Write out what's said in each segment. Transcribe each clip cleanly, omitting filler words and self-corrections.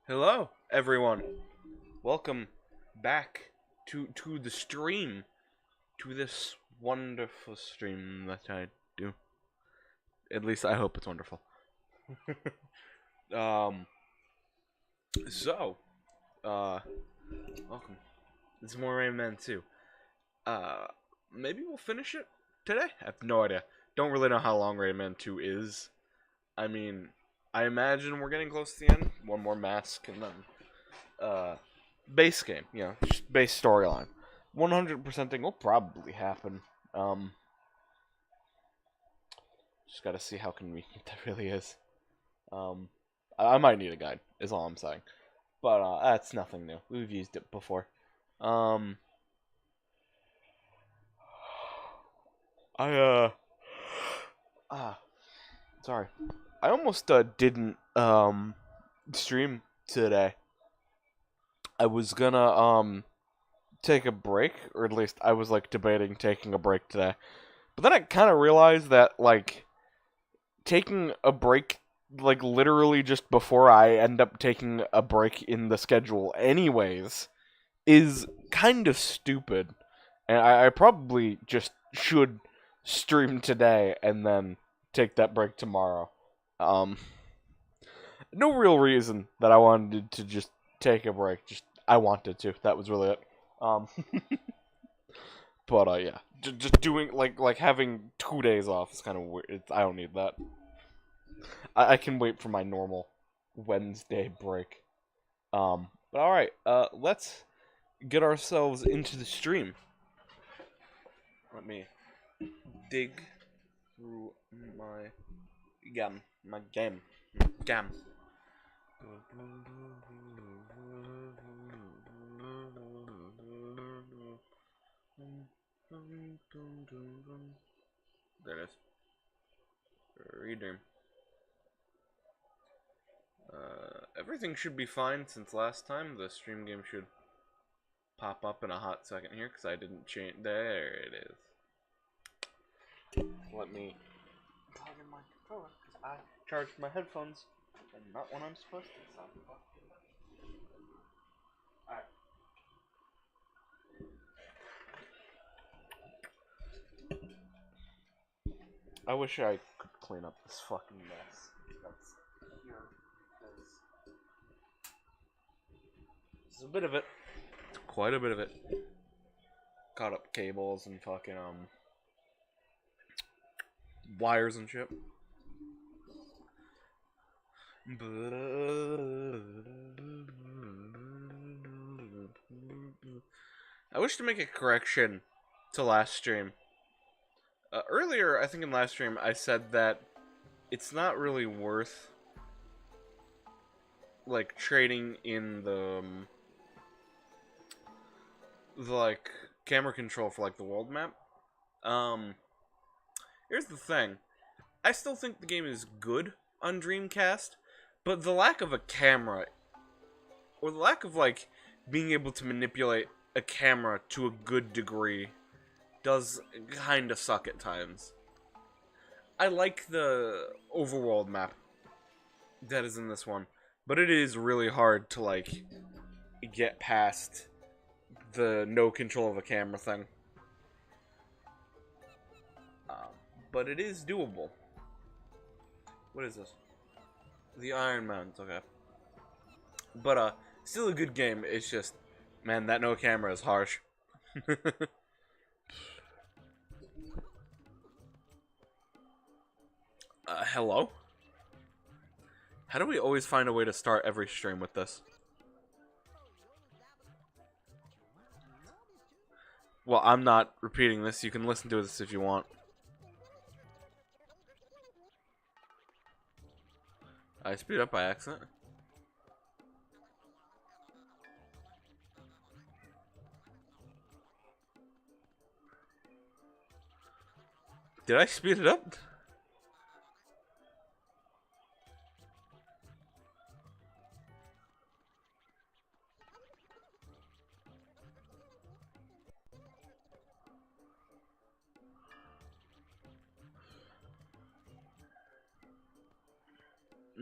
Hello, everyone. Welcome back to the stream, to this wonderful stream that I do. At least I hope it's wonderful. um. So, welcome. It's more Rayman 2. Maybe we'll finish it today. I have no idea. Don't really know how long Rayman 2 is. I mean, I imagine we're getting close to the end. One more mask and then base game, just base storyline. 100% thing will probably happen. Just gotta see how convenient that really is. I might need a guide, is all I'm saying. But that's nothing new. We've used it before. Sorry. I almost didn't stream today. I was gonna take a break, or at least I was like debating taking a break today. But then I kind of realized that like taking a break like literally just before I end up taking a break in the schedule anyways is kind of stupid. And I probably just should stream today and then take that break tomorrow. No real reason that I wanted to just take a break. Just I wanted to. That was really it. But yeah, just doing like having 2 days off is kind of weird. I don't need that. I can wait for my normal Wednesday break. But all right. Let's get ourselves into the stream. Let me dig through my game. There it is. Redeem. Everything should be fine since last time. The stream game should pop up in a hot second here because I didn't change. There it is. Let me plug in my controller because I charged my headphones and not when I'm supposed to. Alright. I wish I could clean up this fucking mess that's here. This is a bit of it. It's quite a bit of it. Caught up cables and fucking wires and shit. I wish to make a correction to last stream. Earlier, I think in last stream, I said that it's not really worth like trading in the like camera control for like the world map. Here's the thing. I still think the game is good on Dreamcast, but the lack of a camera, or the lack of like being able to manipulate a camera to a good degree, does kind of suck at times. I like the overworld map that is in this one, but it is really hard to like get past the no control of a camera thing. But it is doable. What is this? The Iron Mountains, okay. But still a good game. It's just, man, that no camera is harsh. Hello? How do we always find a way to start every stream with this? Well, I'm not repeating this. You can listen to this if you want. I speed up by accident. Did I speed it up?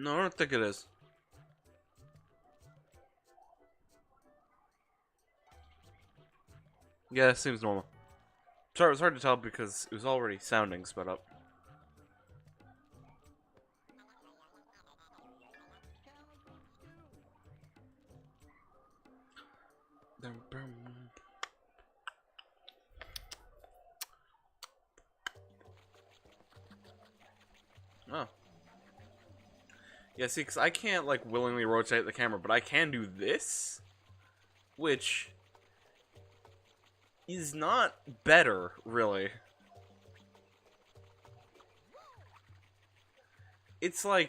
No, I don't think it is. Yeah, it seems normal. Sorry, it was hard to tell because it was already sounding sped up. Oh. Yeah, see, because I can't, like, willingly rotate the camera, but I can do this, which is not better, really. It's a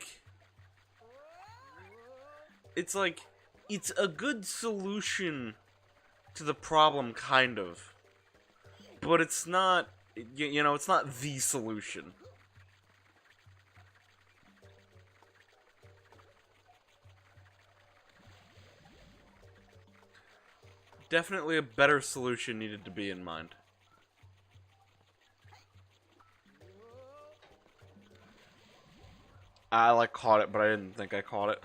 good solution to the problem, kind of. But it's not, you know, it's not the solution. Definitely a better solution needed to be in mind. I, like, caught it, but I didn't think I caught it.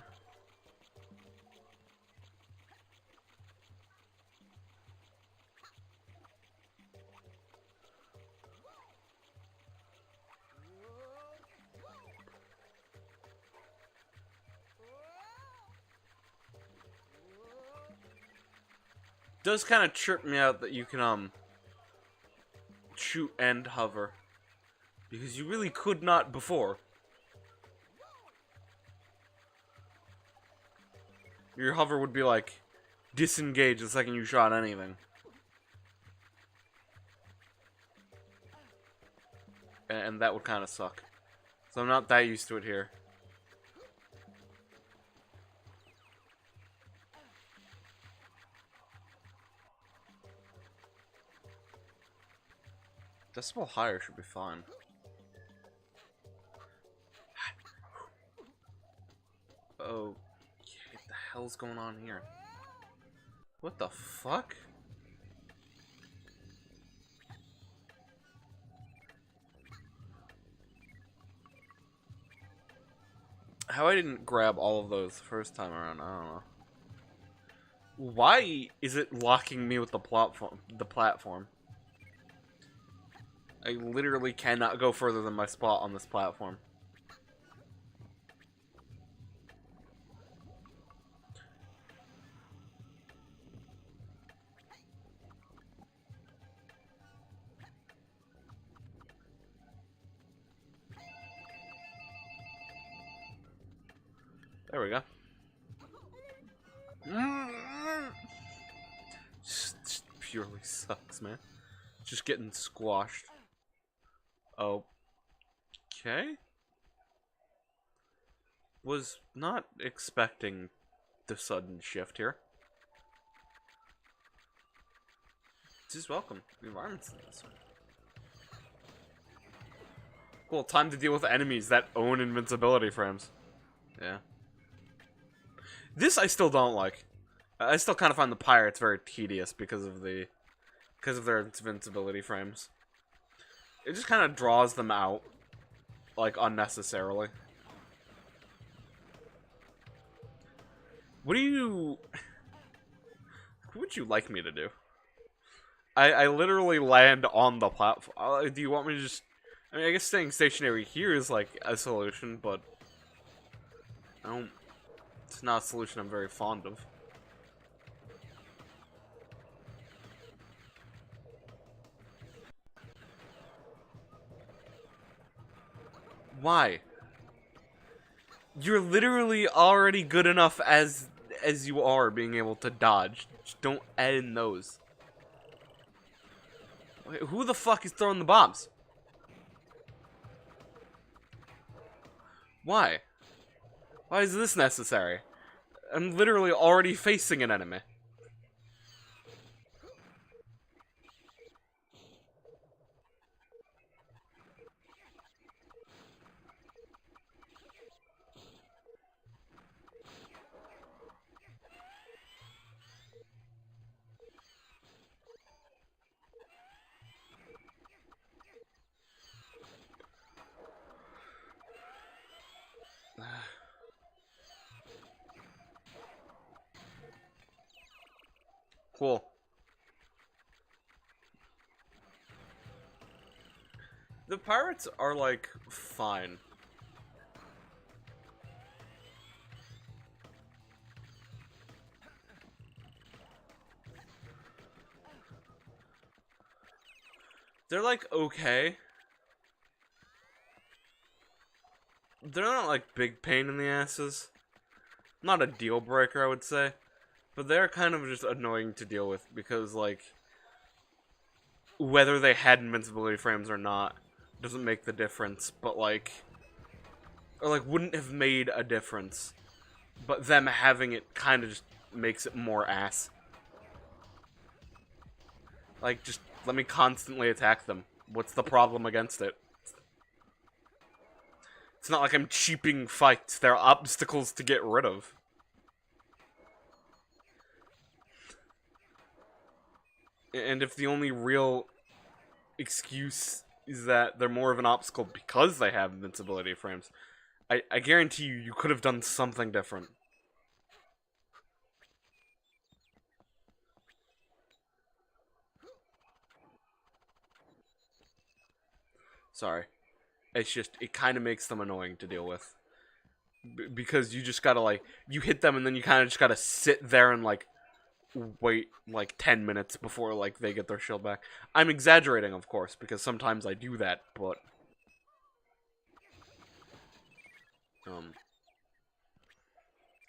Does kind of trip me out that you can, shoot and hover. Because you really could not before. Your hover would be like, disengage the second you shot anything. And that would kind of suck. So I'm not that used to it here. Decibel higher should be fine. Oh, what the hell's going on here? What the fuck? How I didn't grab all of those the first time around, I don't know. Why is it locking me with the platform? I literally cannot go further than my spot on this platform. There we go. Just purely sucks, man. Just getting squashed. Okay. Was not expecting the sudden shift here. Just welcome. The environment's nice. Cool, time to deal with enemies that own invincibility frames. Yeah. This I still don't like. I still kind of find the pirates very tedious because of their invincibility frames. It just kind of draws them out, like, unnecessarily. What would you like me to do? I literally land on the platform. Do you want me to just... I mean, I guess staying stationary here is, like, a solution, but... It's not a solution I'm very fond of. Why? You're literally already good enough as you are being able to dodge. Just don't add in those. Wait, who the fuck is throwing the bombs? Why? Why is this necessary? I'm literally already facing an enemy. Cool. The pirates are, like, fine. They're, like, okay. They're not, like, big pain in the asses. Not a deal breaker, I would say. But they're kind of just annoying to deal with because, like, whether they had invincibility frames or not doesn't make the difference, but, like, or, like, wouldn't have made a difference. But them having it kind of just makes it more ass. Like, just let me constantly attack them. What's the problem against it? It's not like I'm cheaping fights. They're obstacles to get rid of. And if the only real excuse is that they're more of an obstacle because they have invincibility frames, I guarantee you could have done something different. Sorry. It's just, it kind of makes them annoying to deal with. Because you just gotta, like, you hit them and then you kind of just gotta sit there and, like, wait, like, 10 minutes before, like, they get their shield back. I'm exaggerating, of course, because sometimes I do that, but...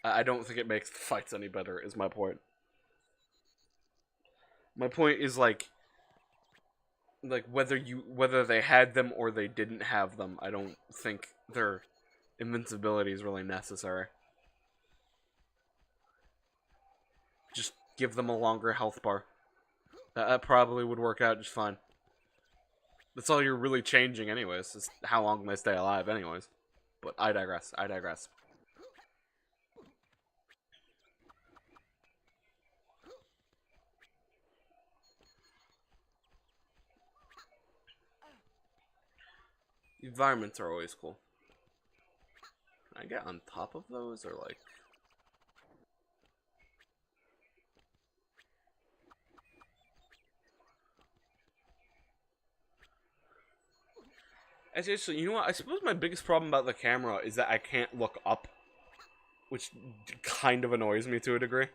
I don't think it makes the fights any better, is my point. My point is, like, whether they had them or they didn't have them, I don't think their invincibility is really necessary. Just give them a longer health bar. That probably would work out just fine. That's all you're really changing anyways, is how long they stay alive anyways. But I digress, I digress. Environments are always cool. Can I get on top of those, or like... Actually, you know what? I suppose my biggest problem about the camera is that I can't look up. Which kind of annoys me to a degree.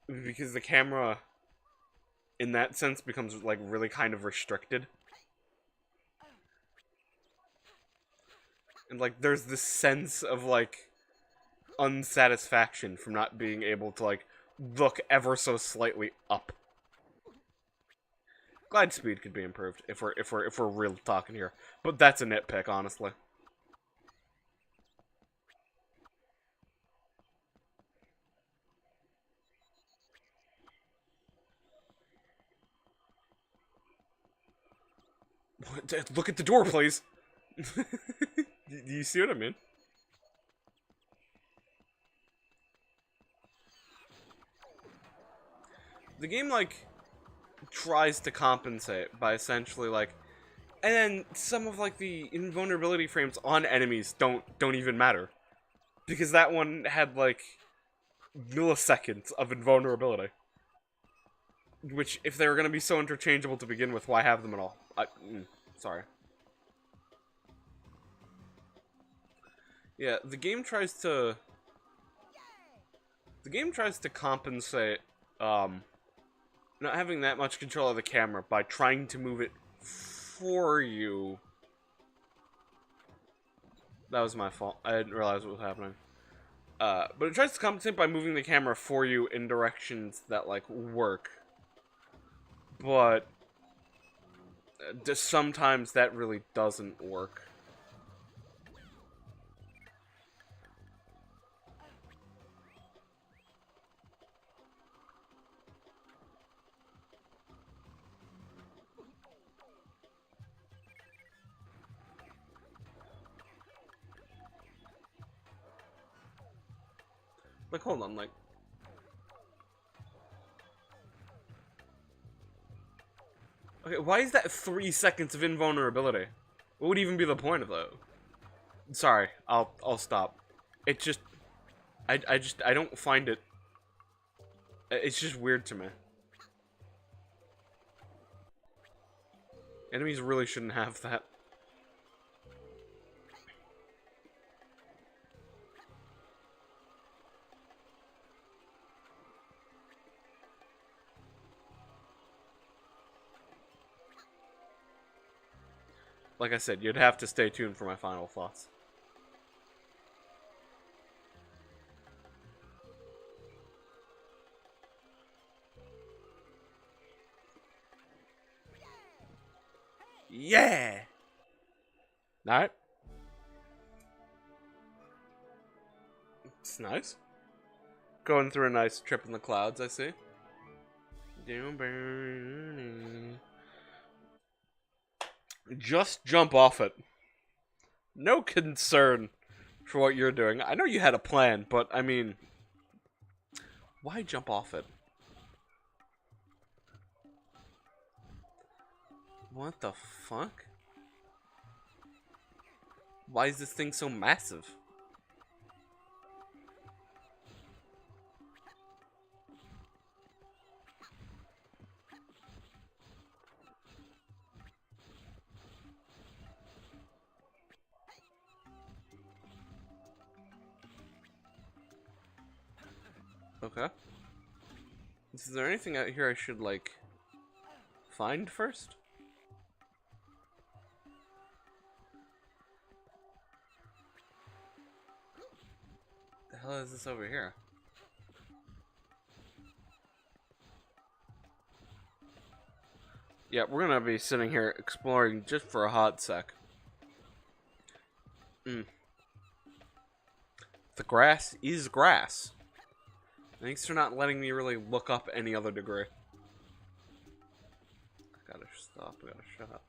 Because the camera, in that sense, becomes, like, really kind of restricted. And, like, there's this sense of, like, unsatisfaction from not being able to, like, look ever so slightly up. Glide speed could be improved if we're real talking here, but that's a nitpick, honestly. Look at the door, please. Do you see what I mean? The game, like, tries to compensate by essentially, like, and then some of, like, the invulnerability frames on enemies don't even matter. Because that one had, like, milliseconds of invulnerability. Which, if they were going to be so interchangeable to begin with, why have them at all? Sorry. Yeah, the game tries to compensate, not having that much control of the camera by trying to move it for you. That was my fault. I didn't realize what was happening. But it tries to compensate by moving the camera for you in directions that, like, work. But sometimes that really doesn't work. Like, hold on, like... Okay, why is that 3 seconds of invulnerability? What would even be the point of that? Sorry, I'll stop. It just... I don't find it... It's just weird to me. Enemies really shouldn't have that. Like I said, you'd have to stay tuned for my final thoughts. Yeah! Alright. It's nice. Going through a nice trip in the clouds, I see. Just jump off it. No concern for what you're doing. I know you had a plan, but I mean, why jump off it? What the fuck? Why is this thing so massive? Okay. Is there anything out here I should, like, find first? The hell is this over here? Yeah, we're gonna be sitting here exploring just for a hot sec. The grass is grass. Thanks for not letting me really look up any other degree. I gotta stop, I gotta shut up.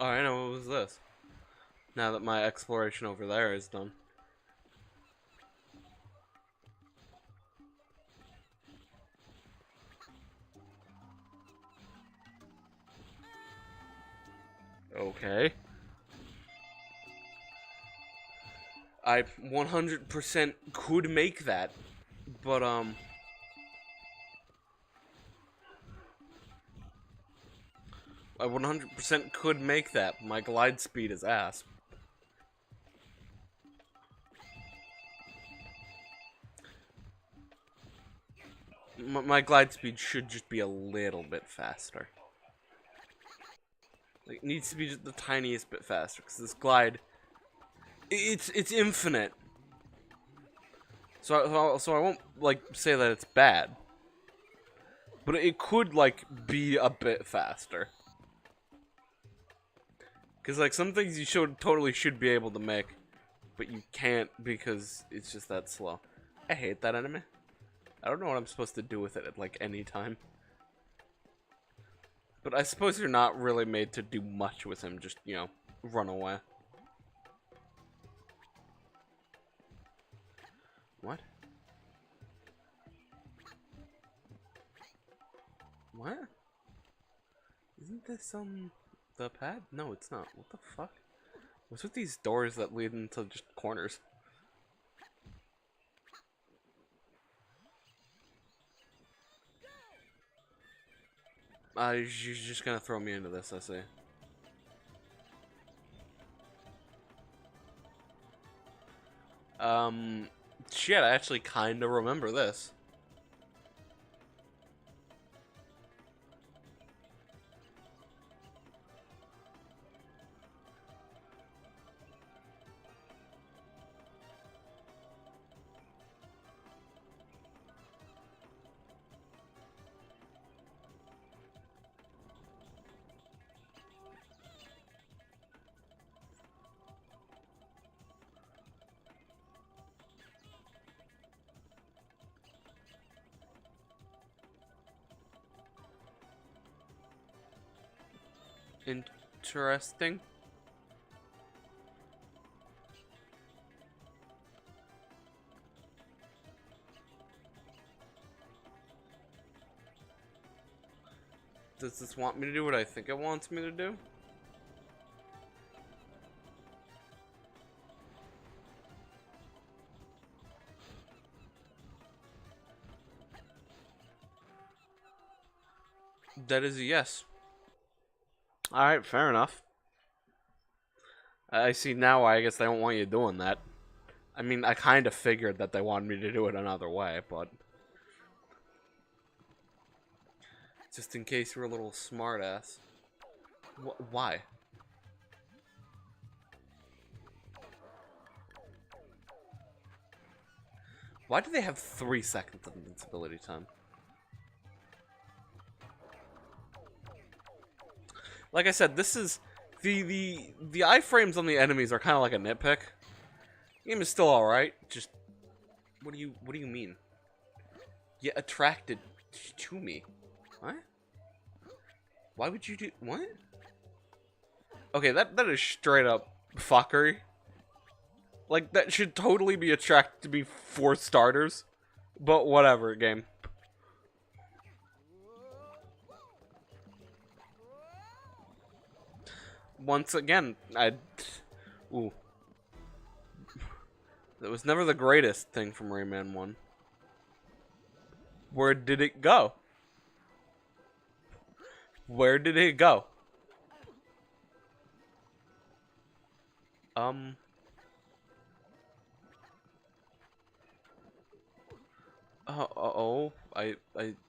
Oh, I know, what was this? Now that my exploration over there is done. Okay. I 100% could make that, but, I 100% could make that. My glide speed is ass. My glide speed should just be a little bit faster. Like, it needs to be just the tiniest bit faster, because this glide, it's infinite. So I won't, like, say that it's bad. But it could, like, be a bit faster. Because, like, some things you totally should be able to make, but you can't because it's just that slow. I hate that enemy. I don't know what I'm supposed to do with it at, like, any time. But I suppose you're not really made to do much with him, just, you know, run away. What? What? Isn't this, the pad? No, it's not. What the fuck? What's with these doors that lead into just corners? You're just gonna throw me into this, I see. Shit, I actually kinda remember this. Interesting. Does this want me to do what I think it wants me to do? That is a yes. Alright, fair enough. I see now why I guess they don't want you doing that. I mean, I kind of figured that they wanted me to do it another way, but... just in case you're a little smartass. Why? Why do they have 3 seconds of invincibility time? Like I said, this is... The iframes on the enemies are kind of like a nitpick. The game is still alright, just... What do you mean? Get attracted to me. What? Why would you do... What? Okay, that is straight up fuckery. Like, that should totally be attracted to me for starters. But whatever, game. Once again, ooh. That was never the greatest thing from Rayman 1. Where did it go? Where did it go?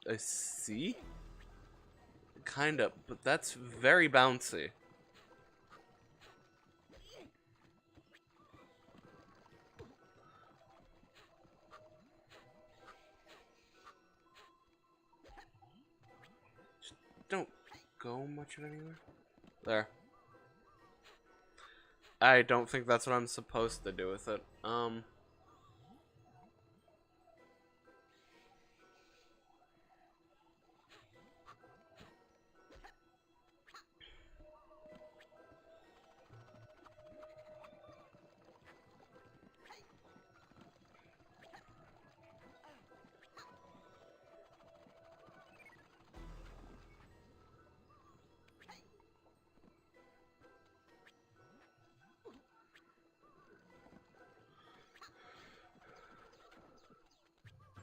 I see? Kinda, but that's very bouncy. Just don't go much of anywhere. There. I don't think that's what I'm supposed to do with it.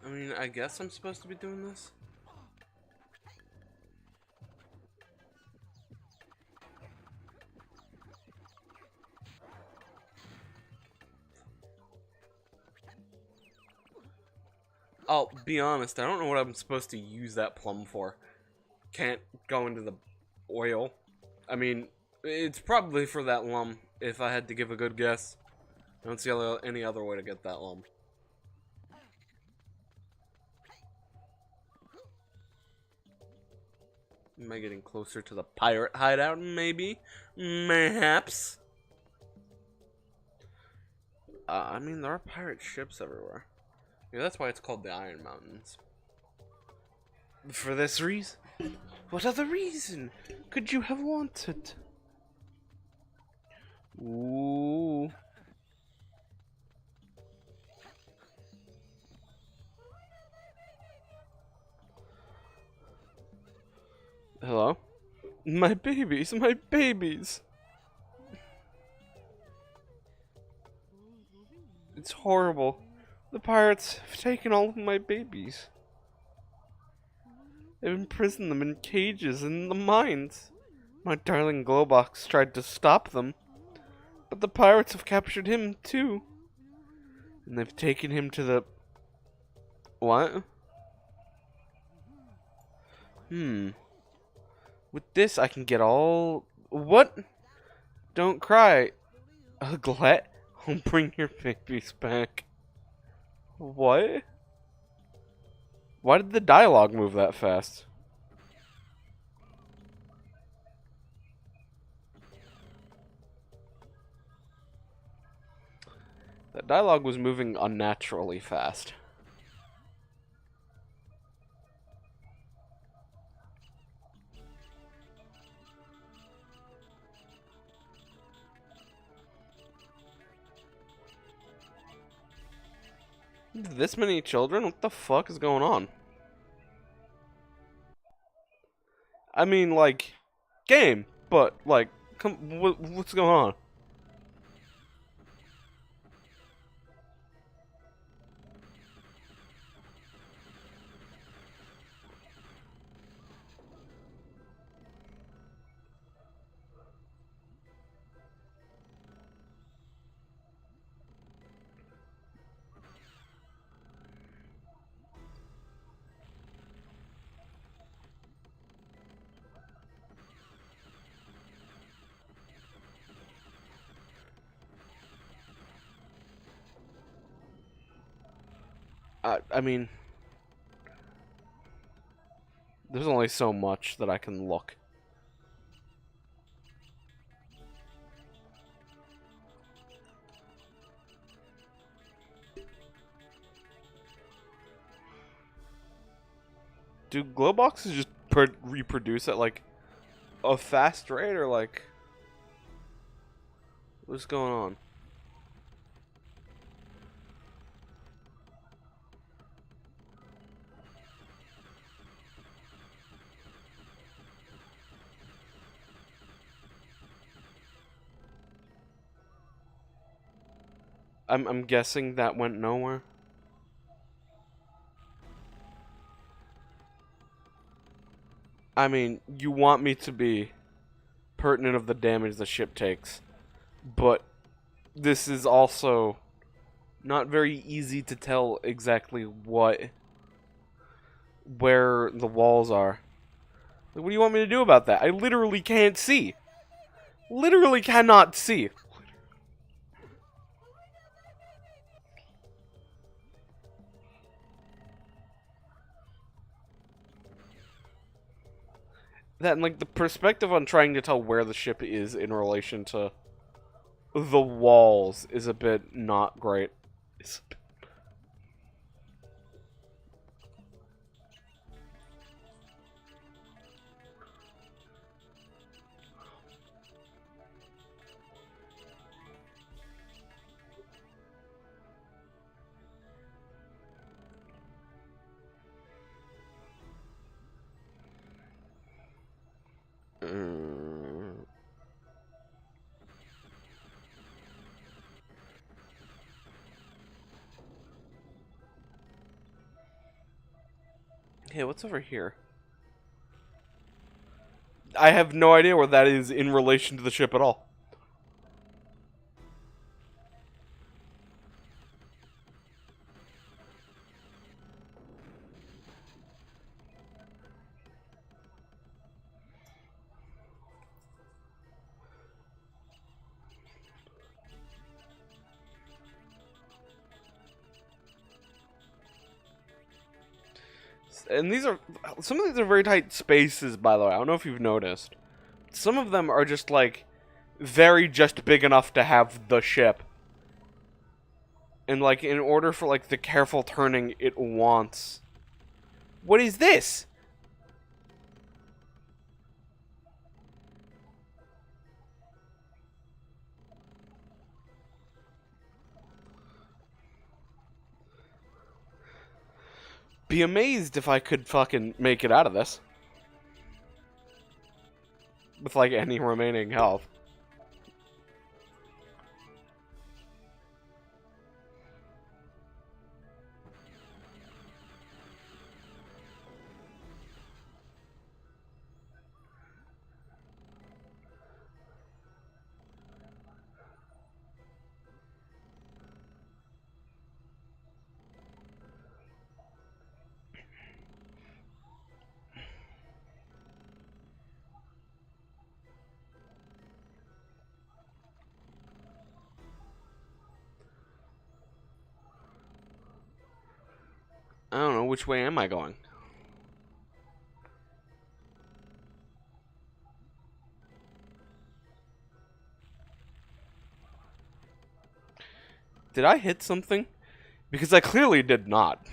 I mean, I guess I'm supposed to be doing this. I'll be honest, I don't know what I'm supposed to use that plum for. Can't go into the oil. I mean, it's probably for that lum, if I had to give a good guess. I don't see any other way to get that lum. Am I getting closer to the pirate hideout, maybe? Mayhaps? I mean, there are pirate ships everywhere. Yeah, that's why it's called the Iron Mountains. For this reason? What other reason could you have wanted? Ooh. Hello? My babies, my babies! It's horrible. The pirates have taken all of my babies. They've imprisoned them in cages in the mines. My darling Glowbox tried to stop them, but the pirates have captured him too. And they've taken him to the... What? With this, I can get all... What? Don't cry. Uglet, I'll bring your babies back. What? Why did the dialogue move that fast? That dialogue was moving unnaturally fast. This many children? What the fuck is going on? I mean, like, game, but, like, what's going on? I mean, there's only so much that I can look. Do glowboxes just reproduce at, like, a fast rate, or, like, what's going on? I'm guessing that went nowhere. I mean, you want me to be pertinent of the damage the ship takes, but this is also not very easy to tell exactly where the walls are. Like, what do you want me to do about that? I literally can't see. Literally cannot see. That, and, like, the perspective on trying to tell where the ship is in relation to the walls is a bit not great. Hey, what's over here? I have no idea where that is in relation to the ship at all. And some of these are very tight spaces, by the way. I don't know if you've noticed. Some of them are just, like, very just big enough to have the ship. And, like, in order for, like, the careful turning it wants. What is this? Be amazed if I could fucking make it out of this. With, like, any remaining health. which way am I going? Did I hit something? Because I clearly did not.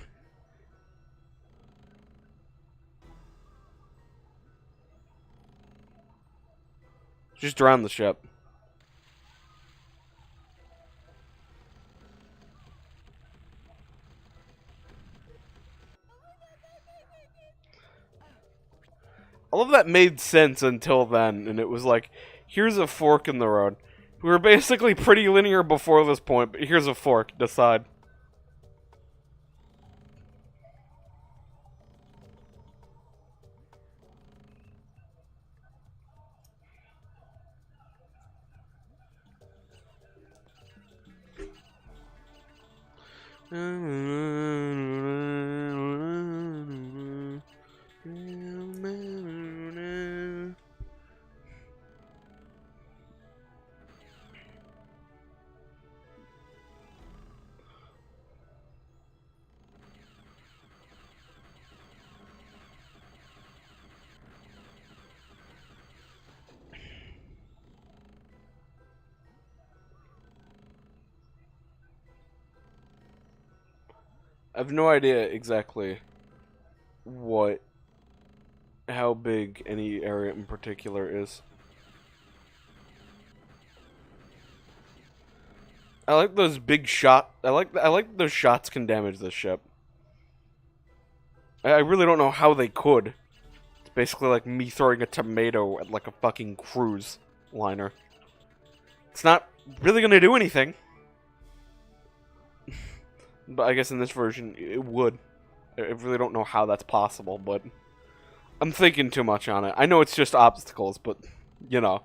Just drown the ship. All of that made sense until then, and it was like, here's a fork in the road. We were basically pretty linear before this point, but here's a fork, decide. I have no idea exactly how big any area in particular is. I like those big I like those shots can damage this ship. I really don't know how they could. It's basically like me throwing a tomato at like a fucking cruise liner. It's not really gonna do anything. But I guess in this version, it would. I really don't know how that's possible, but I'm thinking too much on it. I know it's just obstacles, but, you know.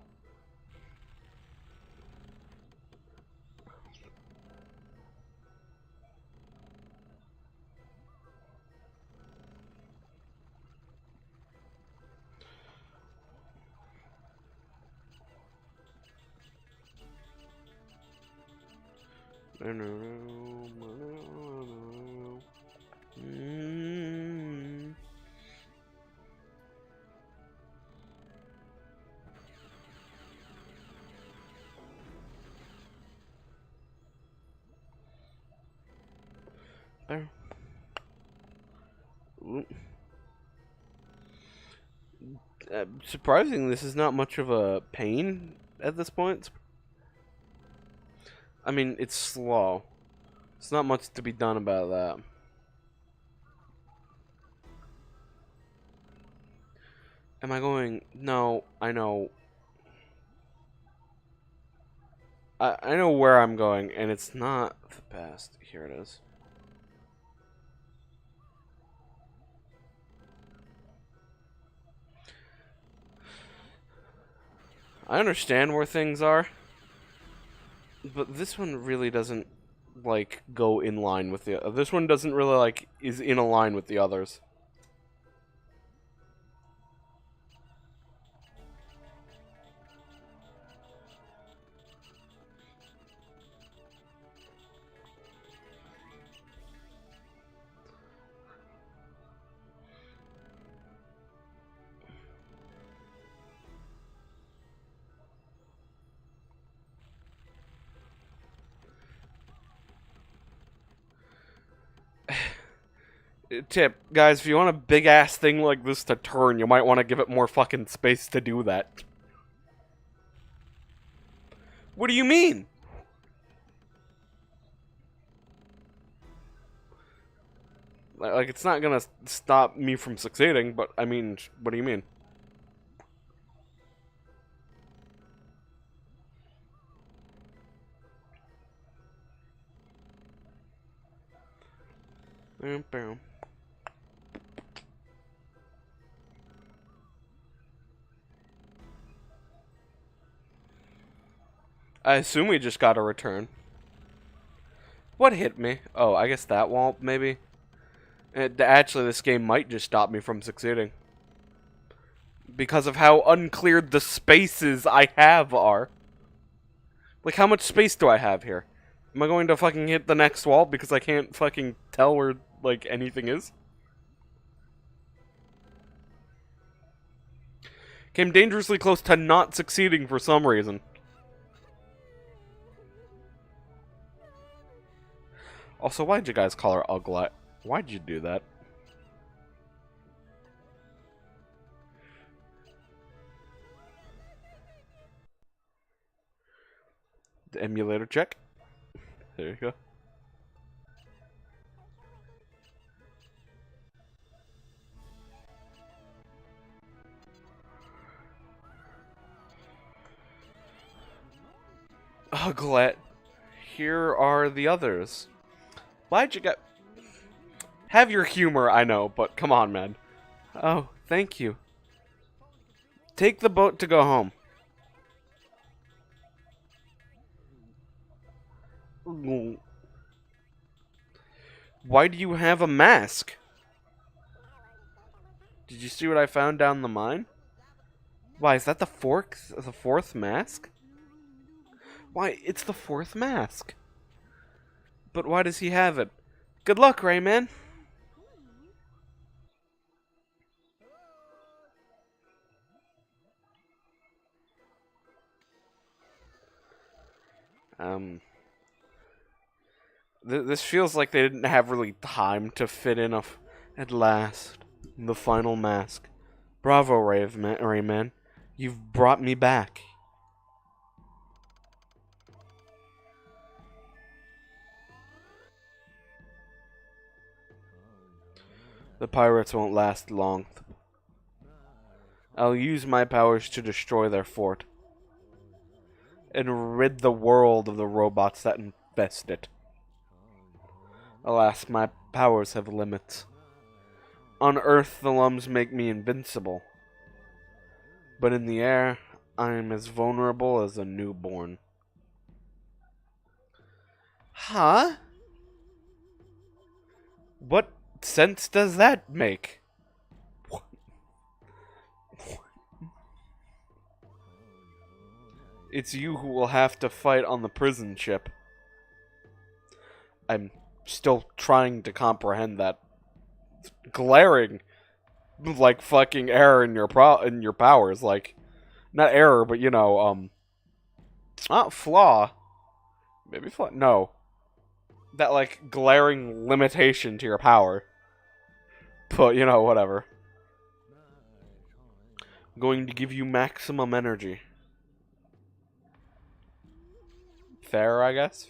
There. Surprising, this is not much of a pain at this point. I mean, it's slow. It's not much to be done about that. Am I going? No, I know. I know where I'm going, and it's not the best. Here it is. I understand where things are, but this one really doesn't, like, go in line with the... This one doesn't really, like, is in a line with the others. Tip, guys, if you want a big-ass thing like this to turn, you might want to give it more fucking space to do that. What do you mean? Like, it's not gonna stop me from succeeding, but, I mean, what do you mean? I assume we just got a return. What hit me? Oh, I guess that wall, maybe? Actually, this game might just stop me from succeeding. Because of how uncleared the spaces I have are. Like, how much space do I have here? Am I going to fucking hit the next wall because I can't fucking tell where, like, anything is? Came dangerously close to not succeeding for some reason. Also, why'd you guys call her ugly? Why'd you do that? The emulator check. There you go. Uglet. Here are the others. Why'd you get... Have your humor, I know, but come on, man. Oh, thank you. Take the boat to go home. Why do you have a mask? Did you see what I found down the mine? Why, is that the fourth mask? Why, it's the fourth mask. But why does he have it? Good luck, Rayman. This feels like they didn't have really time to fit in at last, the final mask. Bravo, Rayman. You've brought me back. The pirates won't last long. I'll use my powers to destroy their fort and rid the world of the robots that infest it. Alas, my powers have limits. On Earth, the Lums make me invincible. But in the air, I am as vulnerable as a newborn. Huh? What sense does that make? It's you who will have to fight on the prison ship. I'm still trying to comprehend that glaring, like, fucking error in your powers. Like, not error, but, you know, not flaw. Maybe flaw. No. That, like, glaring limitation to your power. But, you know, whatever. I'm going to give you maximum energy. Fair, I guess?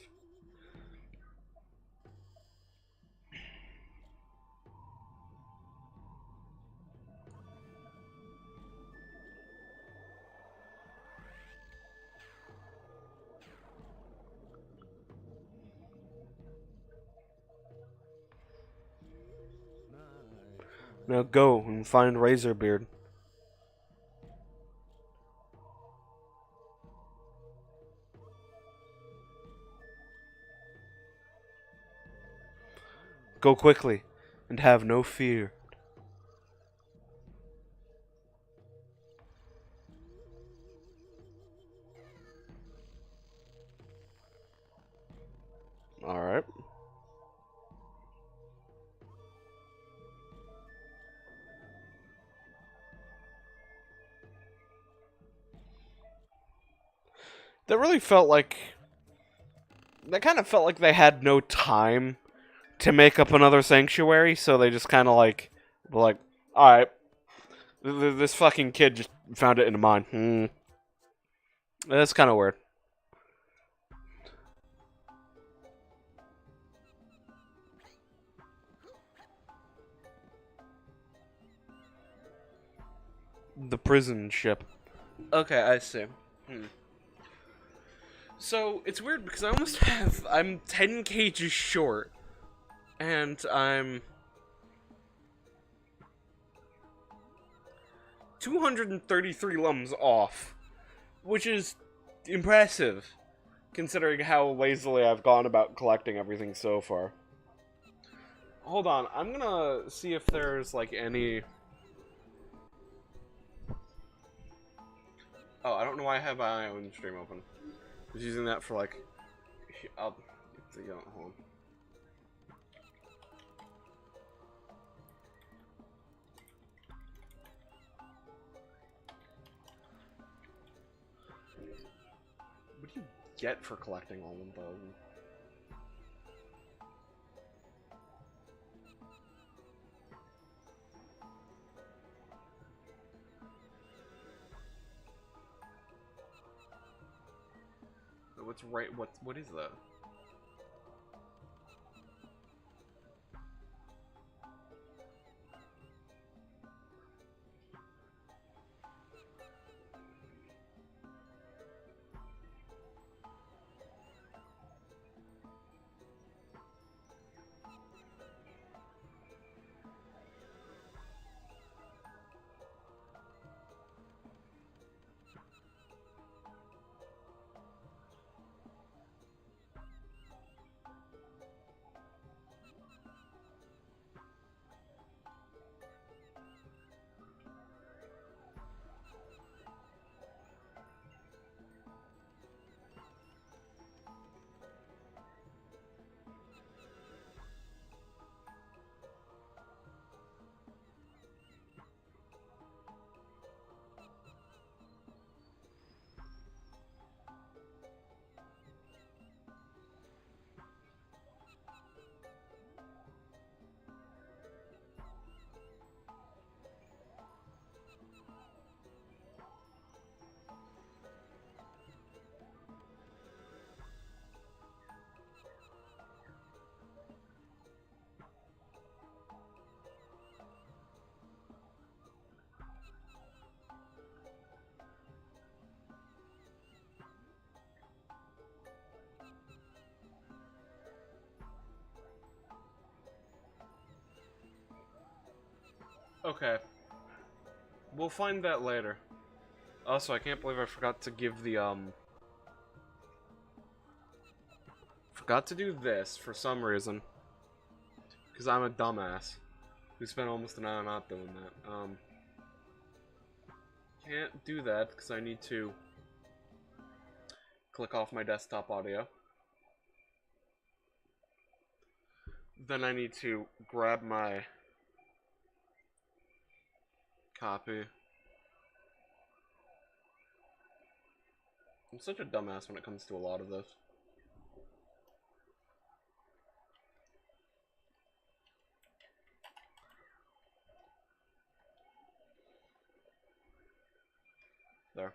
Now go and find Razorbeard. Go quickly, and have no fear. Alright. That really felt like... That kind of felt like they had no time to make up another sanctuary, so they just kind of like... Were like, alright. This fucking kid just found it in a mine. That's kind of weird. The prison ship. Okay, I see. So, it's weird because I'm 10 cages short. And I'm 233 lums off. Which is impressive, considering how lazily I've gone about collecting everything so far. Hold on, I'm gonna see if there's, like, any... Oh, I don't know why I have my own stream open. I was using that for, like... Hold on. get for collecting all 1,000? What's right? What is that? Okay. We'll find that later. Also, I can't believe I forgot to give the, Forgot to do this for some reason. Because I'm a dumbass. Who spent almost an hour not doing that. Can't do that because I need to click off my desktop audio. Then I need to grab my copy. I'm such a dumbass when it comes to a lot of this. There.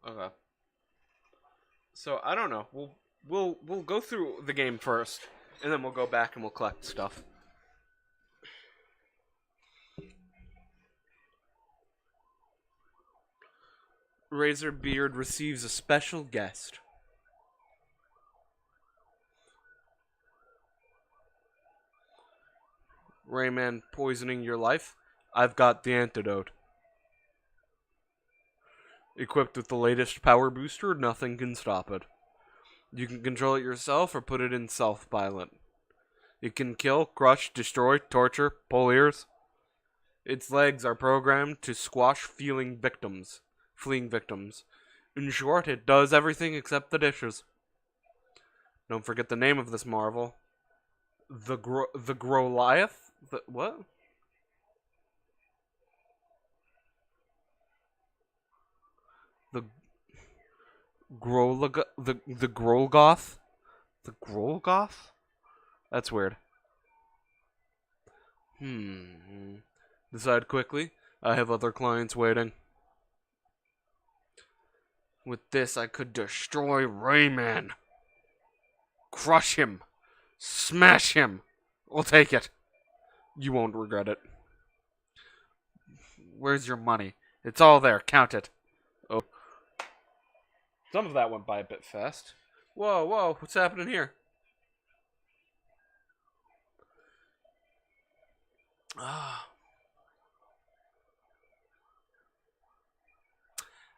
Okay. So I don't know. We'll go through the game first, and then we'll go back and we'll collect stuff. Razorbeard receives a special guest. Rayman poisoning your life? I've got the antidote. Equipped with the latest power booster, nothing can stop it. You can control it yourself or put it in self-pilot. It can kill, crush, destroy, torture, pull ears. Its legs are programmed to squash fleeing victims. In short, it does everything except the dishes. Don't forget the name of this marvel. The Groliath? The what? The Grolgoth? The Grolgoth? The Grolgoth? That's weird. Decide quickly. I have other clients waiting. With this, I could destroy Rayman. Crush him. Smash him. We'll take it. You won't regret it. Where's your money? It's all there. Count it. Oh. Some of that went by a bit fast. Whoa. What's happening here?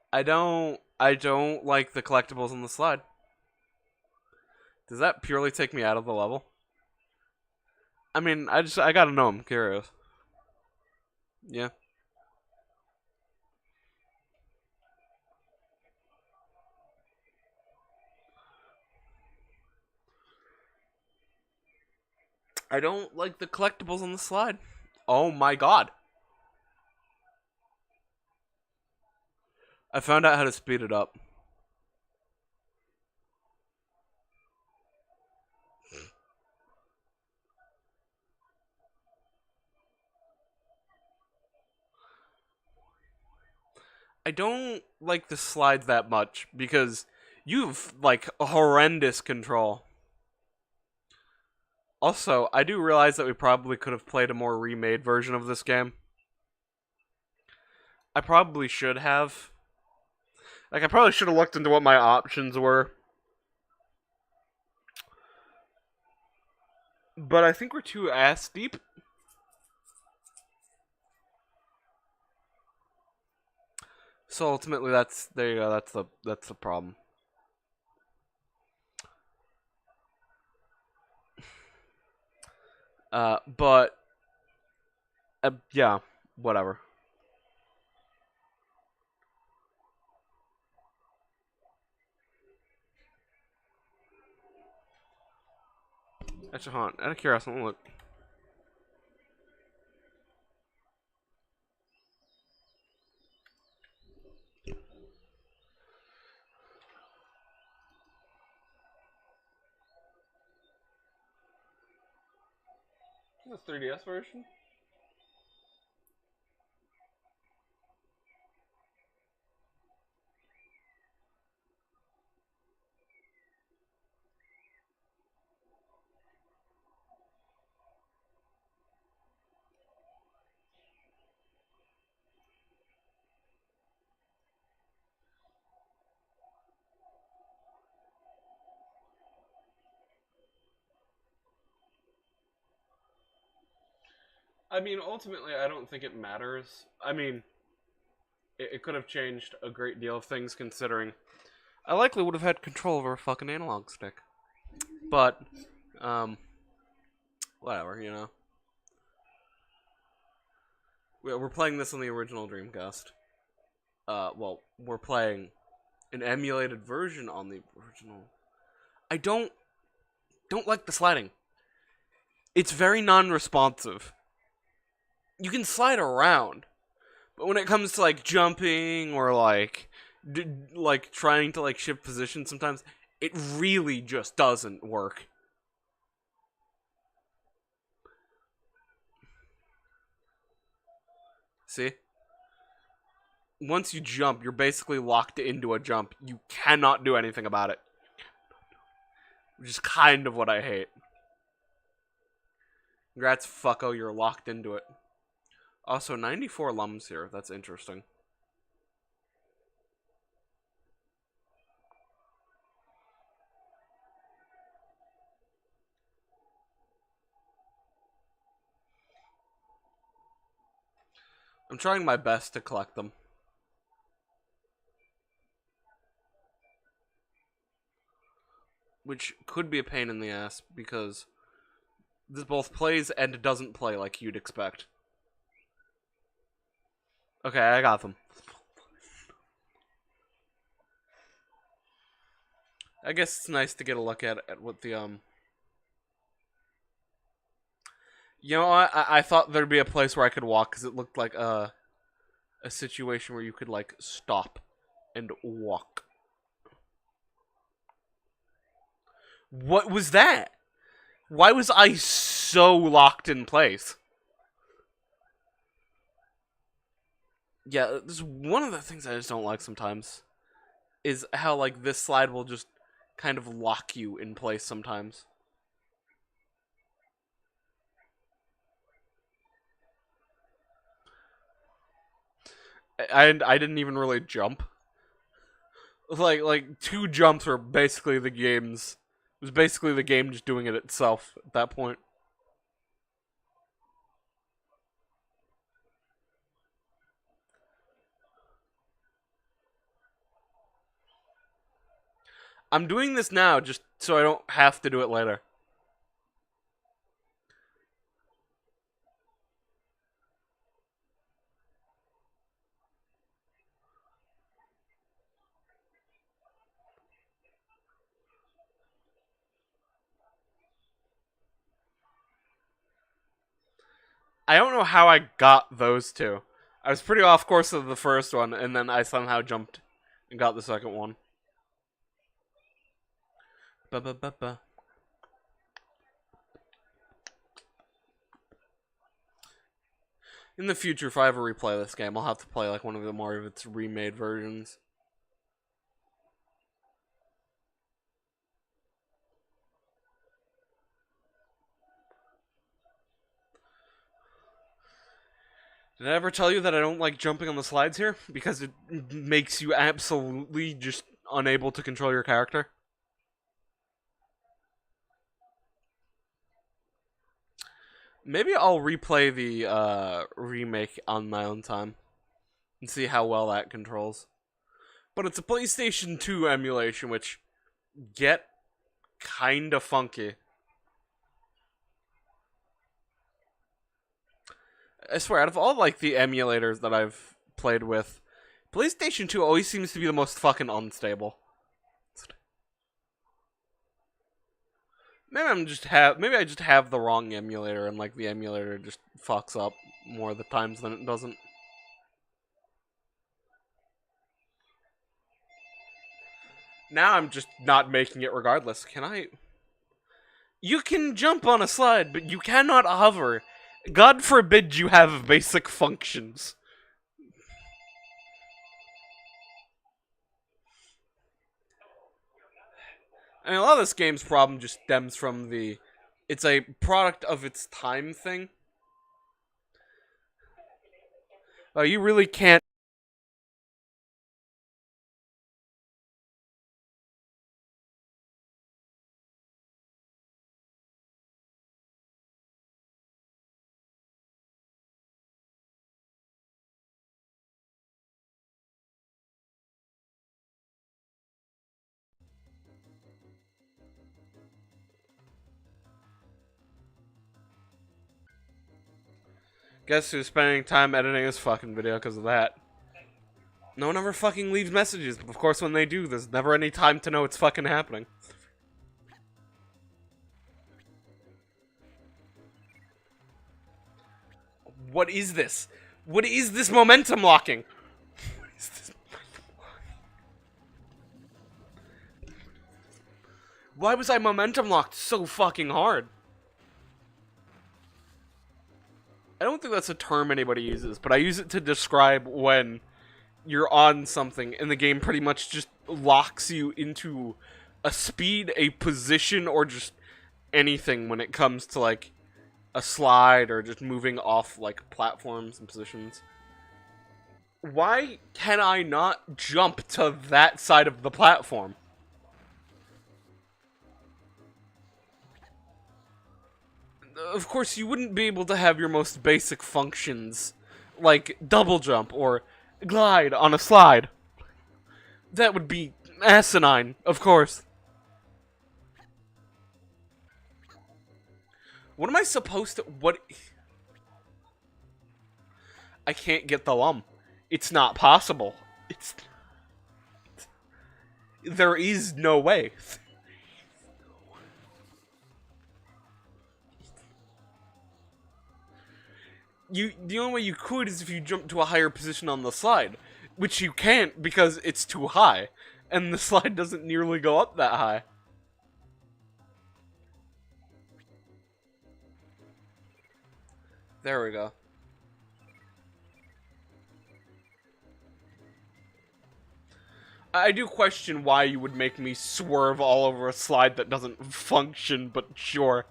I don't like the collectibles on the slide. Does that purely take me out of the level? I mean, I gotta know. I'm curious. Yeah. I don't like the collectibles on the slide. Oh my god. I found out how to speed it up. I don't like the slides that much because you've like a horrendous control. Also, I do realize that we probably could have played a more remade version of this game. I probably should have. Like, I probably should have looked into what my options were. But I think we're too ass deep. So ultimately, there you go. That's the problem. But yeah, whatever. Actually, hold on. Out of curiosity, let me look. The 3DS version? I mean, ultimately, I don't think it matters. I mean, it could have changed a great deal of things considering I likely would have had control over a fucking analog stick. But, whatever, you know. We're playing this on the original Dreamcast. Well, we're playing an emulated version on the original. I don't like the sliding. It's very non-responsive. You can slide around, but when it comes to like jumping or like trying to like shift position, sometimes it really just doesn't work. See? Once you jump, you're basically locked into a jump. You cannot do anything about it. Which is kind of what I hate. Congrats, fucko, you're locked into it. Also, 94 lums here. That's interesting. I'm trying my best to collect them. Which could be a pain in the ass, because this both plays and doesn't play like you'd expect. Okay, I got them. I guess it's nice to get a look at what the, You know, I thought there'd be a place where I could walk, because it looked like a situation where you could, like, stop and walk. What was that? Why was I so locked in place? Yeah, this is one of the things I just don't like sometimes. Is how, like, this slide will just kind of lock you in place sometimes. I didn't even really jump. Like 2 jumps were basically the game's... It was basically the game just doing it itself at that point. I'm doing this now just so I don't have to do it later. I don't know how I got those two. I was pretty off course of the first one, and then I somehow jumped and got the second one. Ba-ba-ba-ba. In the future, if I ever replay this game, I'll have to play like one of the more of its remade versions. Did I ever tell you that I don't like jumping on the slides here? Because it makes you absolutely just unable to control your character. Maybe I'll replay the remake on my own time and see how well that controls. But it's a PlayStation 2 emulation, which get kinda funky. I swear, out of all like the emulators that I've played with, PlayStation 2 always seems to be the most fucking unstable. Maybe I just have the wrong emulator, and like the emulator just fucks up more of the times than it doesn't. Now I'm just not making it regardless. Can I? You can jump on a slide, but you cannot hover. God forbid you have basic functions. I mean, a lot of this game's problem just stems from it's a product of its time thing. Oh, you really can't. Guess who's spending time editing this fucking video because of that? No one ever fucking leaves messages, but of course when they do, there's never any time to know it's fucking happening. What is this? What is this momentum locking? What is this momentum locking? Why was I momentum locked so fucking hard? I don't think that's a term anybody uses, but I use it to describe when you're on something and the game pretty much just locks you into a speed, a position, or just anything when it comes to like a slide or just moving off like platforms and positions. Why can I not jump to that side of the platform? Of course, you wouldn't be able to have your most basic functions, like double jump or glide on a slide. That would be asinine, of course. What am I supposed to... What... I can't get the lum. It's not possible. There is no way. The only way you could is if you jump to a higher position on the slide, which you can't because it's too high, and the slide doesn't nearly go up that high. There we go. I do question why you would make me swerve all over a slide that doesn't function, but sure.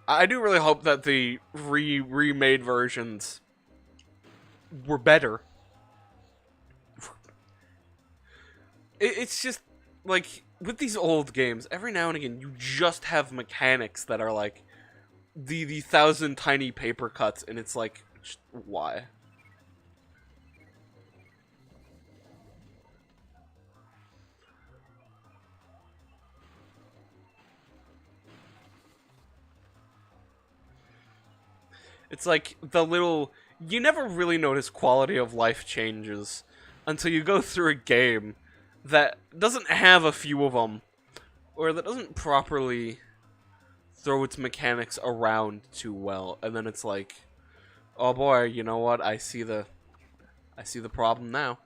I do really hope that the remade versions were better. It's just, like, with these old games, every now and again, you just have mechanics that are, like, the 1,000 tiny paper cuts, and it's like, just, why? It's like the little... You never really notice quality of life changes until you go through a game that doesn't have a few of them, or that doesn't properly throw its mechanics around too well, and then it's like, Oh boy, you know what? I see the problem now.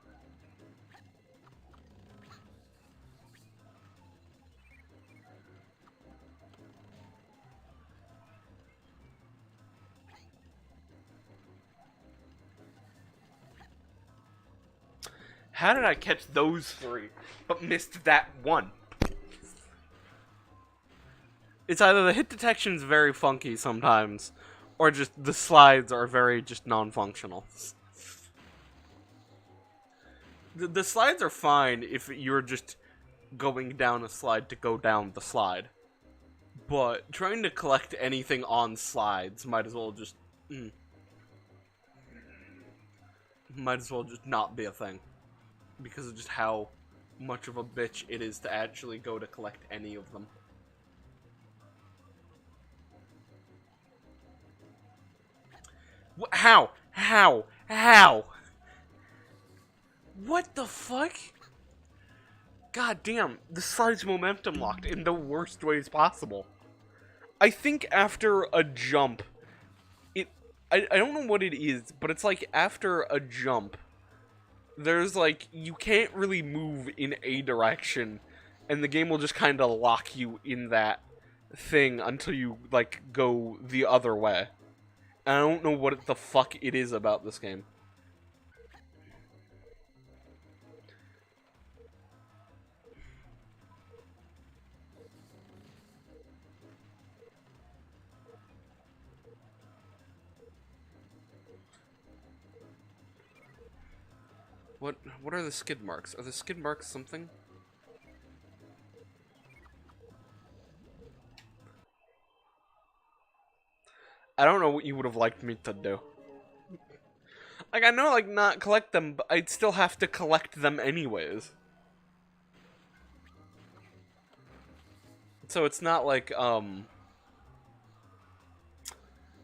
How did I catch those three, but missed that one? It's either the hit detection's very funky sometimes, or just the slides are very just non-functional. The slides are fine if you're just going down a slide to go down the slide. But trying to collect anything on slides might as well just... might as well just not be a thing. Because of just how much of a bitch it is to actually go to collect any of them. How? How? How? What the fuck? God damn, the slide's momentum locked in the worst ways possible. I think after a jump, I don't know what it is, but it's like after a jump, there's like, you can't really move in a direction, and the game will just kind of lock you in that thing until you, like, go the other way. And I don't know what the fuck it is about this game. What are the skid marks? Are the skid marks something? I don't know what you would have liked me to do. Like, I know, like, not collect them, but I'd still have to collect them anyways. So it's not like,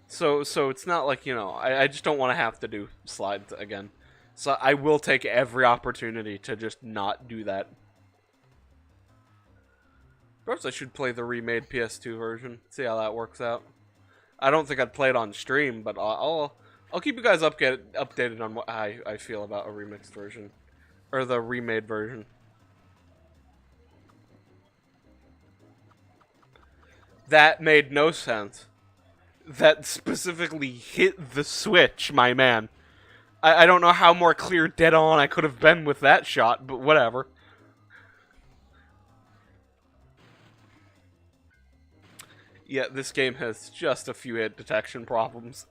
So it's not like, you know, I just don't want to have to do slides again. So I will take every opportunity to just not do that. Perhaps I should play the remade PS2 version, see how that works out. I don't think I'd play it on stream, but I'll keep you guys updated on what I feel about a remixed version. Or the remade version. That made no sense. That specifically hit the switch, my man. I don't know how more clear dead on I could have been with that shot, but whatever. Yeah, this game has just a few hit detection problems.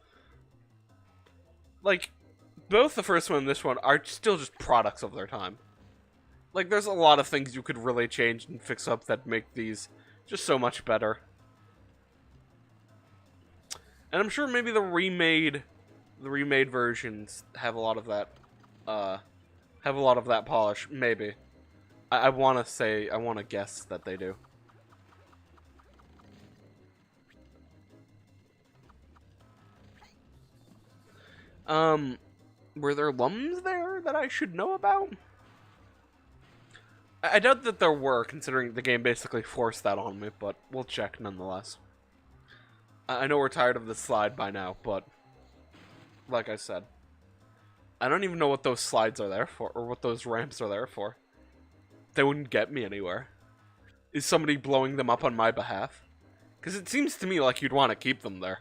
Like, both the first one and this one are still just products of their time. Like, there's a lot of things you could really change and fix up that make these just so much better. And I'm sure maybe the remade versions have a lot of that, polish. Maybe. I want to guess that they do. Were there lums there that I should know about? I doubt that there were, considering the game basically forced that on me, but we'll check nonetheless. I know we're tired of this slide by now, but like I said, I don't even know what those slides are there for, or what those ramps are there for. They wouldn't get me anywhere. Is somebody blowing them up on my behalf? Because it seems to me like you'd want to keep them there.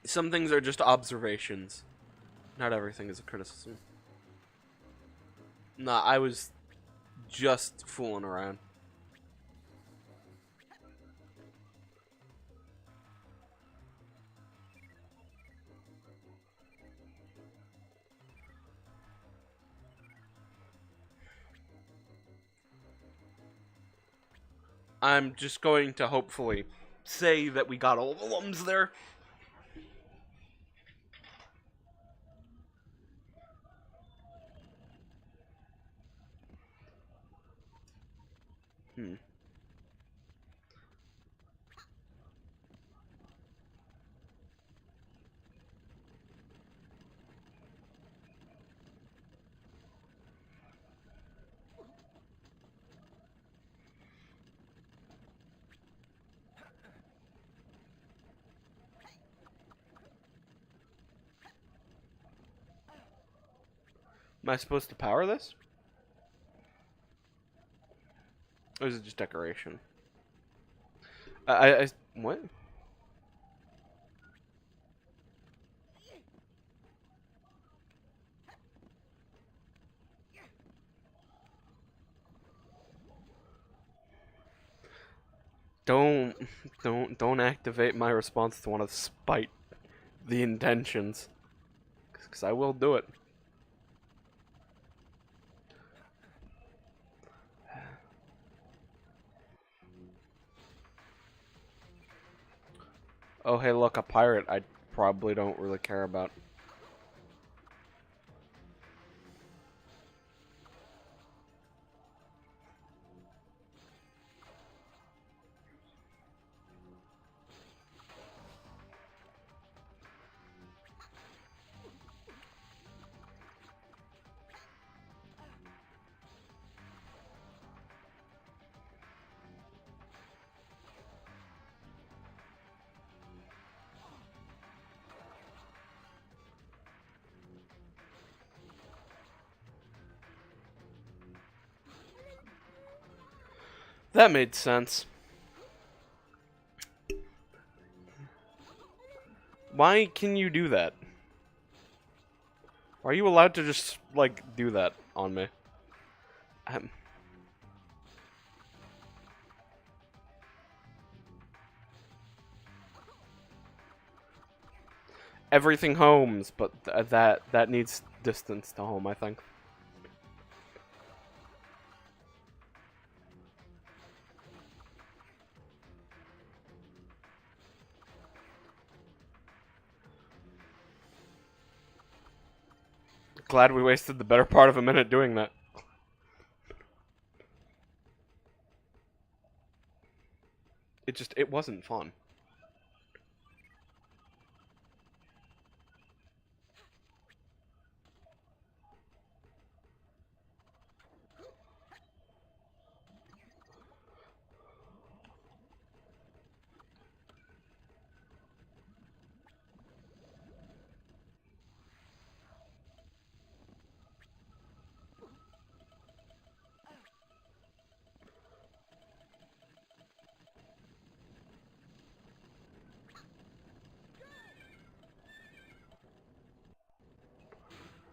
Some things are just observations. Not everything is a criticism. Nah, I was just fooling around. I'm just going to hopefully say that we got all the lums there. Am I supposed to power this? Or is it just decoration? What? Don't activate my response to one of spite the intentions, because I will do it. Oh, hey, look, a pirate I probably don't really care about. That made sense. Why can you do that? Are you allowed to just, like, do that on me? Everything homes, but that needs distance to home, I think. Glad we wasted the better part of a minute doing that. It wasn't fun.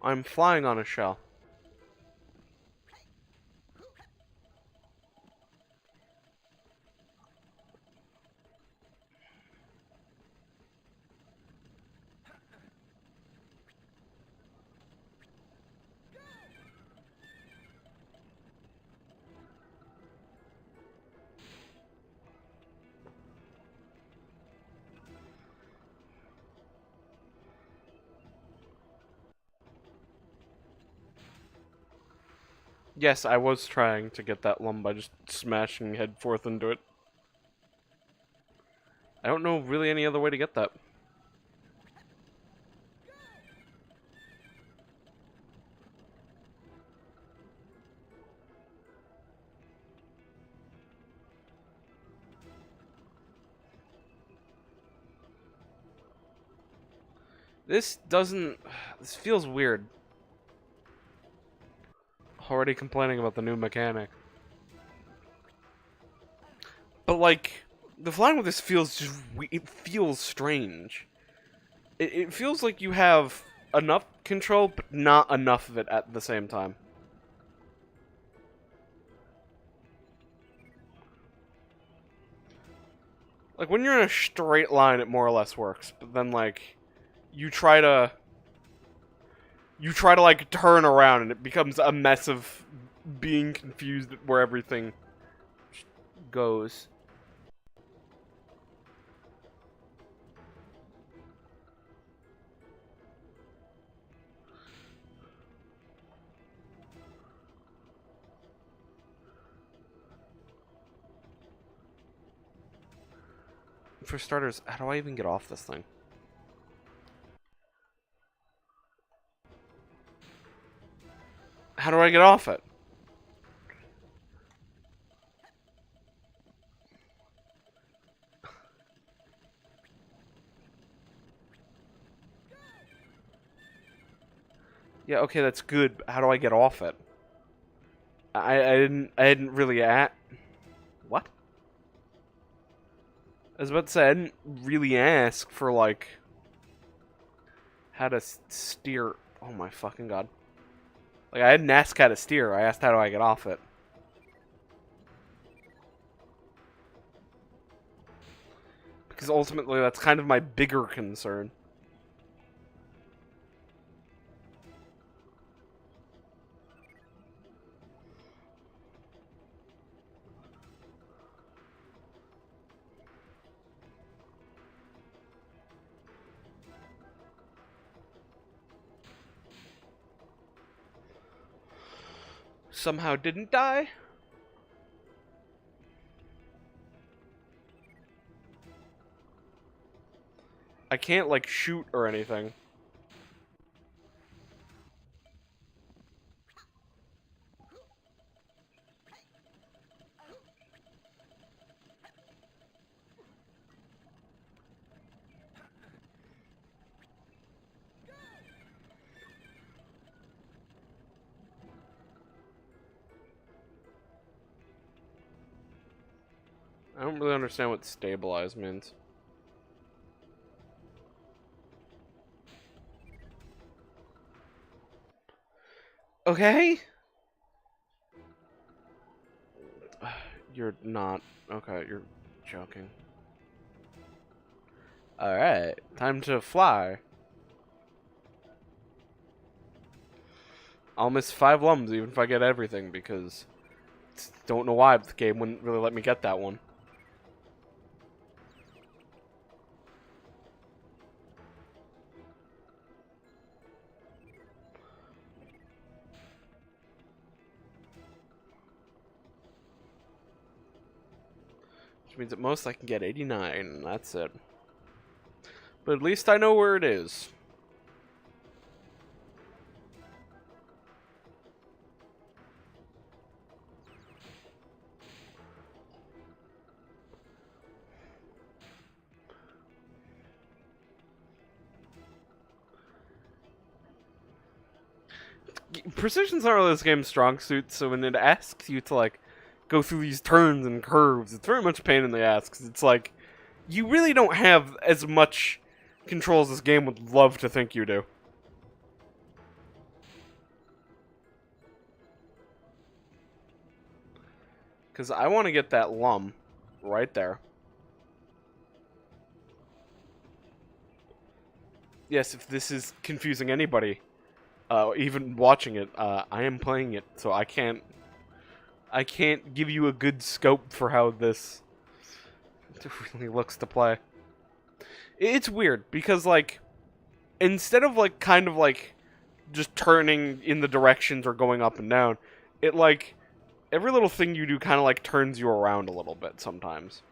I'm flying on a shell. Yes, I was trying to get that lump by just smashing head forth into it. I don't know really any other way to get that. This feels weird. Already complaining about the new mechanic. But, like, the flying with this it feels strange. It feels like you have enough control, but not enough of it at the same time. Like, when you're in a straight line, it more or less works. But then, like, you try to, like, turn around, and it becomes a mess of being confused at where everything goes. For starters, how do I even get off this thing? How do I get off it? Yeah, okay, that's good. But how do I get off it? I didn't really what? I was about to say I didn't really ask for like how to steer. Oh my fucking god! Like I didn't ask how to steer. I asked how do I get off it. Because ultimately that's kind of my bigger concern. Somehow didn't die? I can't, like, shoot or anything. I don't really understand what stabilize means. Okay? You're not. Okay, you're joking. Alright, time to fly. I'll miss 5 lums even if I get everything because don't know why the game wouldn't really let me get that one. Which means at most I can get 89, and that's it. But at least I know where it is. Precision's not really this game's strong suit, so when it asks you to, like, go through these turns and curves, it's very much a pain in the ass, because it's like, you really don't have as much control as this game would love to think you do. Because I want to get that lum right there. Yes, if this is confusing anybody, even watching it, I am playing it, so I can't give you a good scope for how this really looks to play. It's weird because like instead of like kind of like just turning in the directions or going up and down, it like every little thing you do kind of like turns you around a little bit sometimes.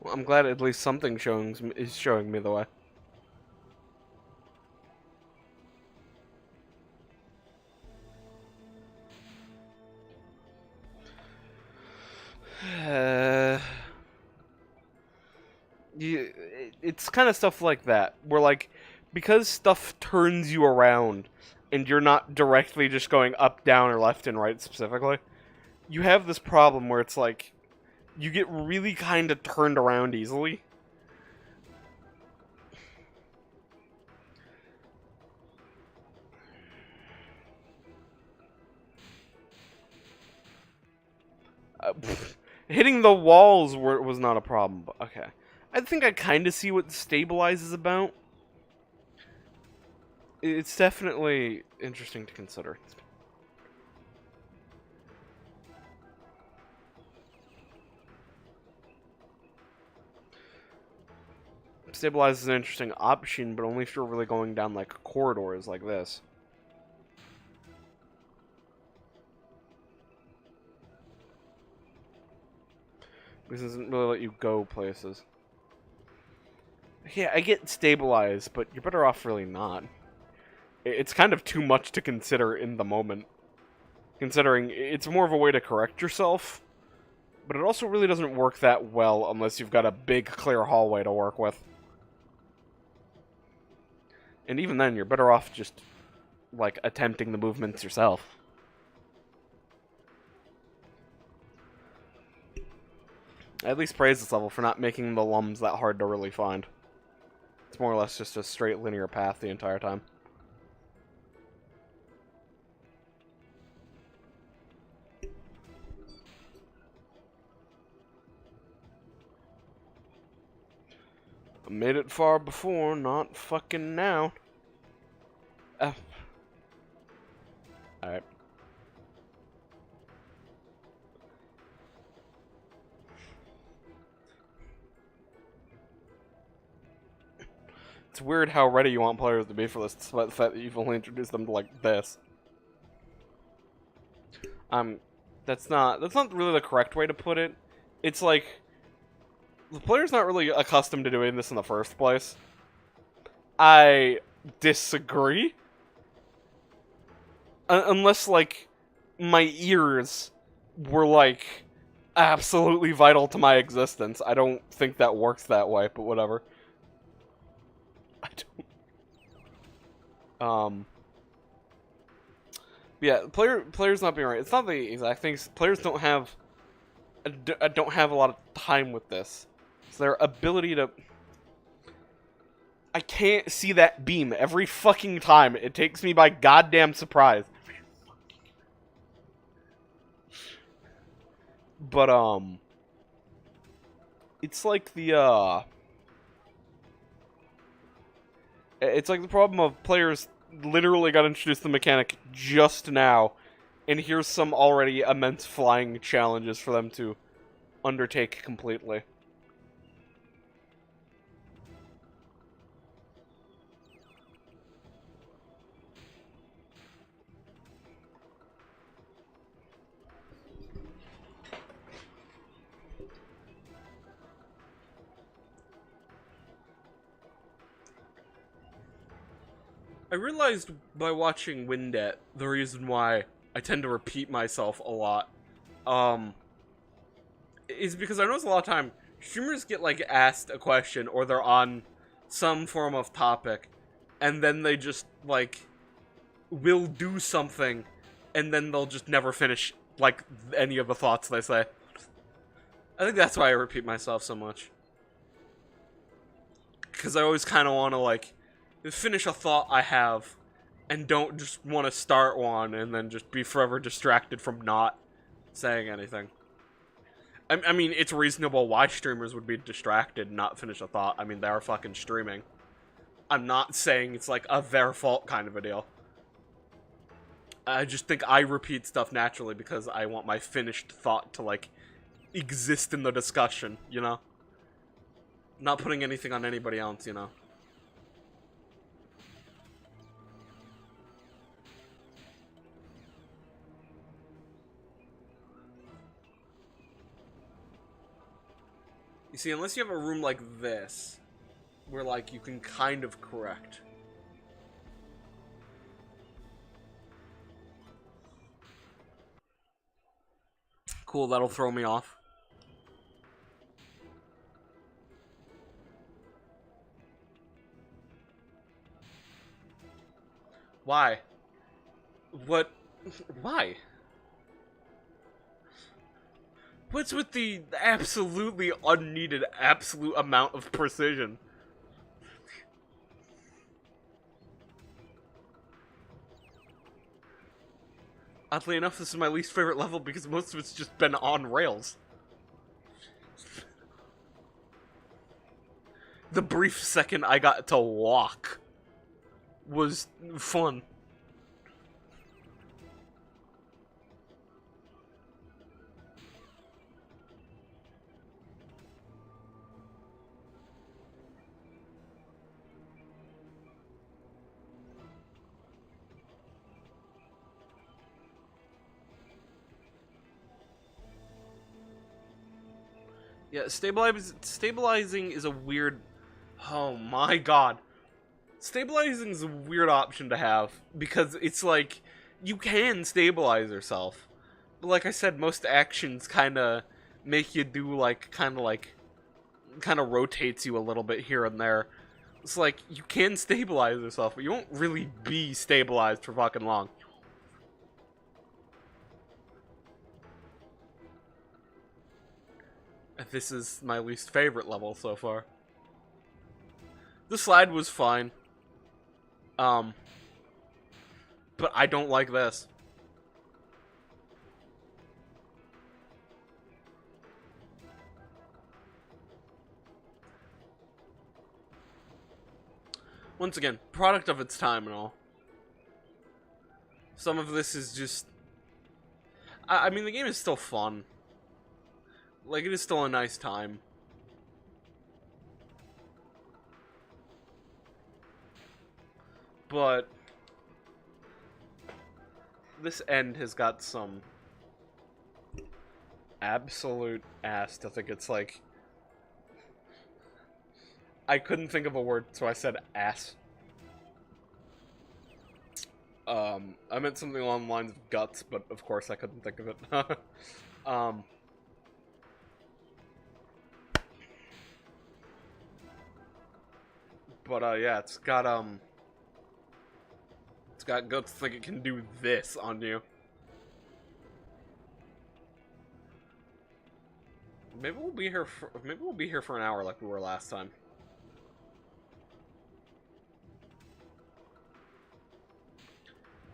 Well, I'm glad at least something is showing me the way. It's kind of stuff like that, where like, because stuff turns you around, and you're not directly just going up, down, or left and right specifically, you have this problem where it's like, you get really kind of turned around easily. Hitting the walls was not a problem, but okay. I think I kind of see what stabilize is about. It's definitely interesting to consider. Stabilize is an interesting option, but only if you're really going down like corridors like this. This doesn't really let you go places. Yeah, I get stabilized, but you're better off really not. It's kind of too much to consider in the moment. Considering it's more of a way to correct yourself, but it also really doesn't work that well unless you've got a big, clear hallway to work with. And even then, you're better off just, like, attempting the movements yourself. I at least praise this level for not making the lums that hard to really find. It's more or less just a straight linear path the entire time. I made it far before, not fucking now. Alright. It's weird how ready you want players to be for this, despite the fact that you've only introduced them to, like, this. That's not really the correct way to put it. It's like, the player's not really accustomed to doing this in the first place. I disagree. Unless, like, my ears were, like, absolutely vital to my existence. I don't think that works that way, but whatever. I don't... Yeah, players not being right. It's not the exact things. Players don't have a lot of time with this. So their ability to... I can't see that beam every fucking time. It takes me by goddamn surprise. But, it's like the, it's like the problem of players literally got introduced to the mechanic just now, and here's some already immense flying challenges for them to undertake completely. I realized by watching Windet the reason why I tend to repeat myself a lot, is because I notice a lot of time streamers get like asked a question or they're on some form of topic, and then they just like will do something, and then they'll just never finish like any of the thoughts they say. I think that's why I repeat myself so much, because I always kind of want to like finish a thought I have, and don't just want to start one and then just be forever distracted from not saying anything. I mean, it's reasonable why streamers would be distracted and not finish a thought. I mean, they're fucking streaming. I'm not saying it's like a their fault kind of a deal. I just think I repeat stuff naturally because I want my finished thought to, like, exist in the discussion, you know? Not putting anything on anybody else, you know? You see, unless you have a room like this, where, like, you can kind of correct. Cool, that'll throw me off. Why? What? Why? What's with the absolutely unneeded absolute amount of precision? Oddly enough, this is my least favorite level because most of it's just been on rails. The brief second I got to walk was fun. Yeah, stabilizing is a weird... Oh my god. Stabilizing is a weird option to have, because it's like, you can stabilize yourself. But like I said, most actions kind of make you do like, kind of rotates you a little bit here and there. It's like, you can stabilize yourself, but you won't really be stabilized for fucking long. This is my least favorite level so far. The slide was fine. But I don't like this. Once again, product of its time and all. Some of this is just... I mean, the game is still fun. Like, it is still a nice time. But... this end has got some... absolute ass to think it's like... I couldn't think of a word, so I said ass. I meant something along the lines of guts, but of course I couldn't think of it. Yeah, it's got guts like it can do this on you. Maybe we'll be here for an hour like we were last time.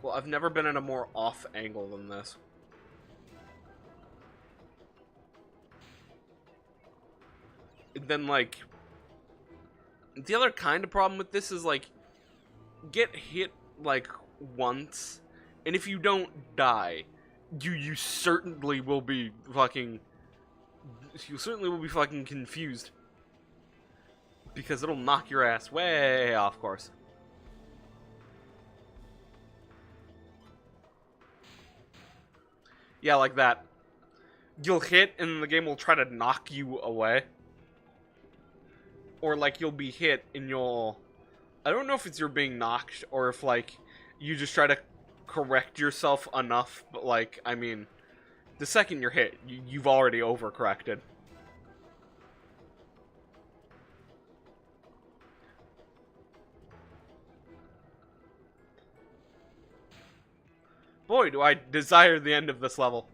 Well, I've never been in a more off angle than this. And then, like, the other kind of problem with this is, like, get hit, like, once, and if you don't die, you certainly will be fucking... You certainly will be fucking confused. Because it'll knock your ass way off course. Yeah, like that. You'll hit, and the game will try to knock you away. Or, like, you'll be hit, and you'll... I don't know if it's you're being knocked, or if, like, you just try to correct yourself enough, but, like, I mean... The second you're hit, you've already overcorrected. Boy, do I desire the end of this level.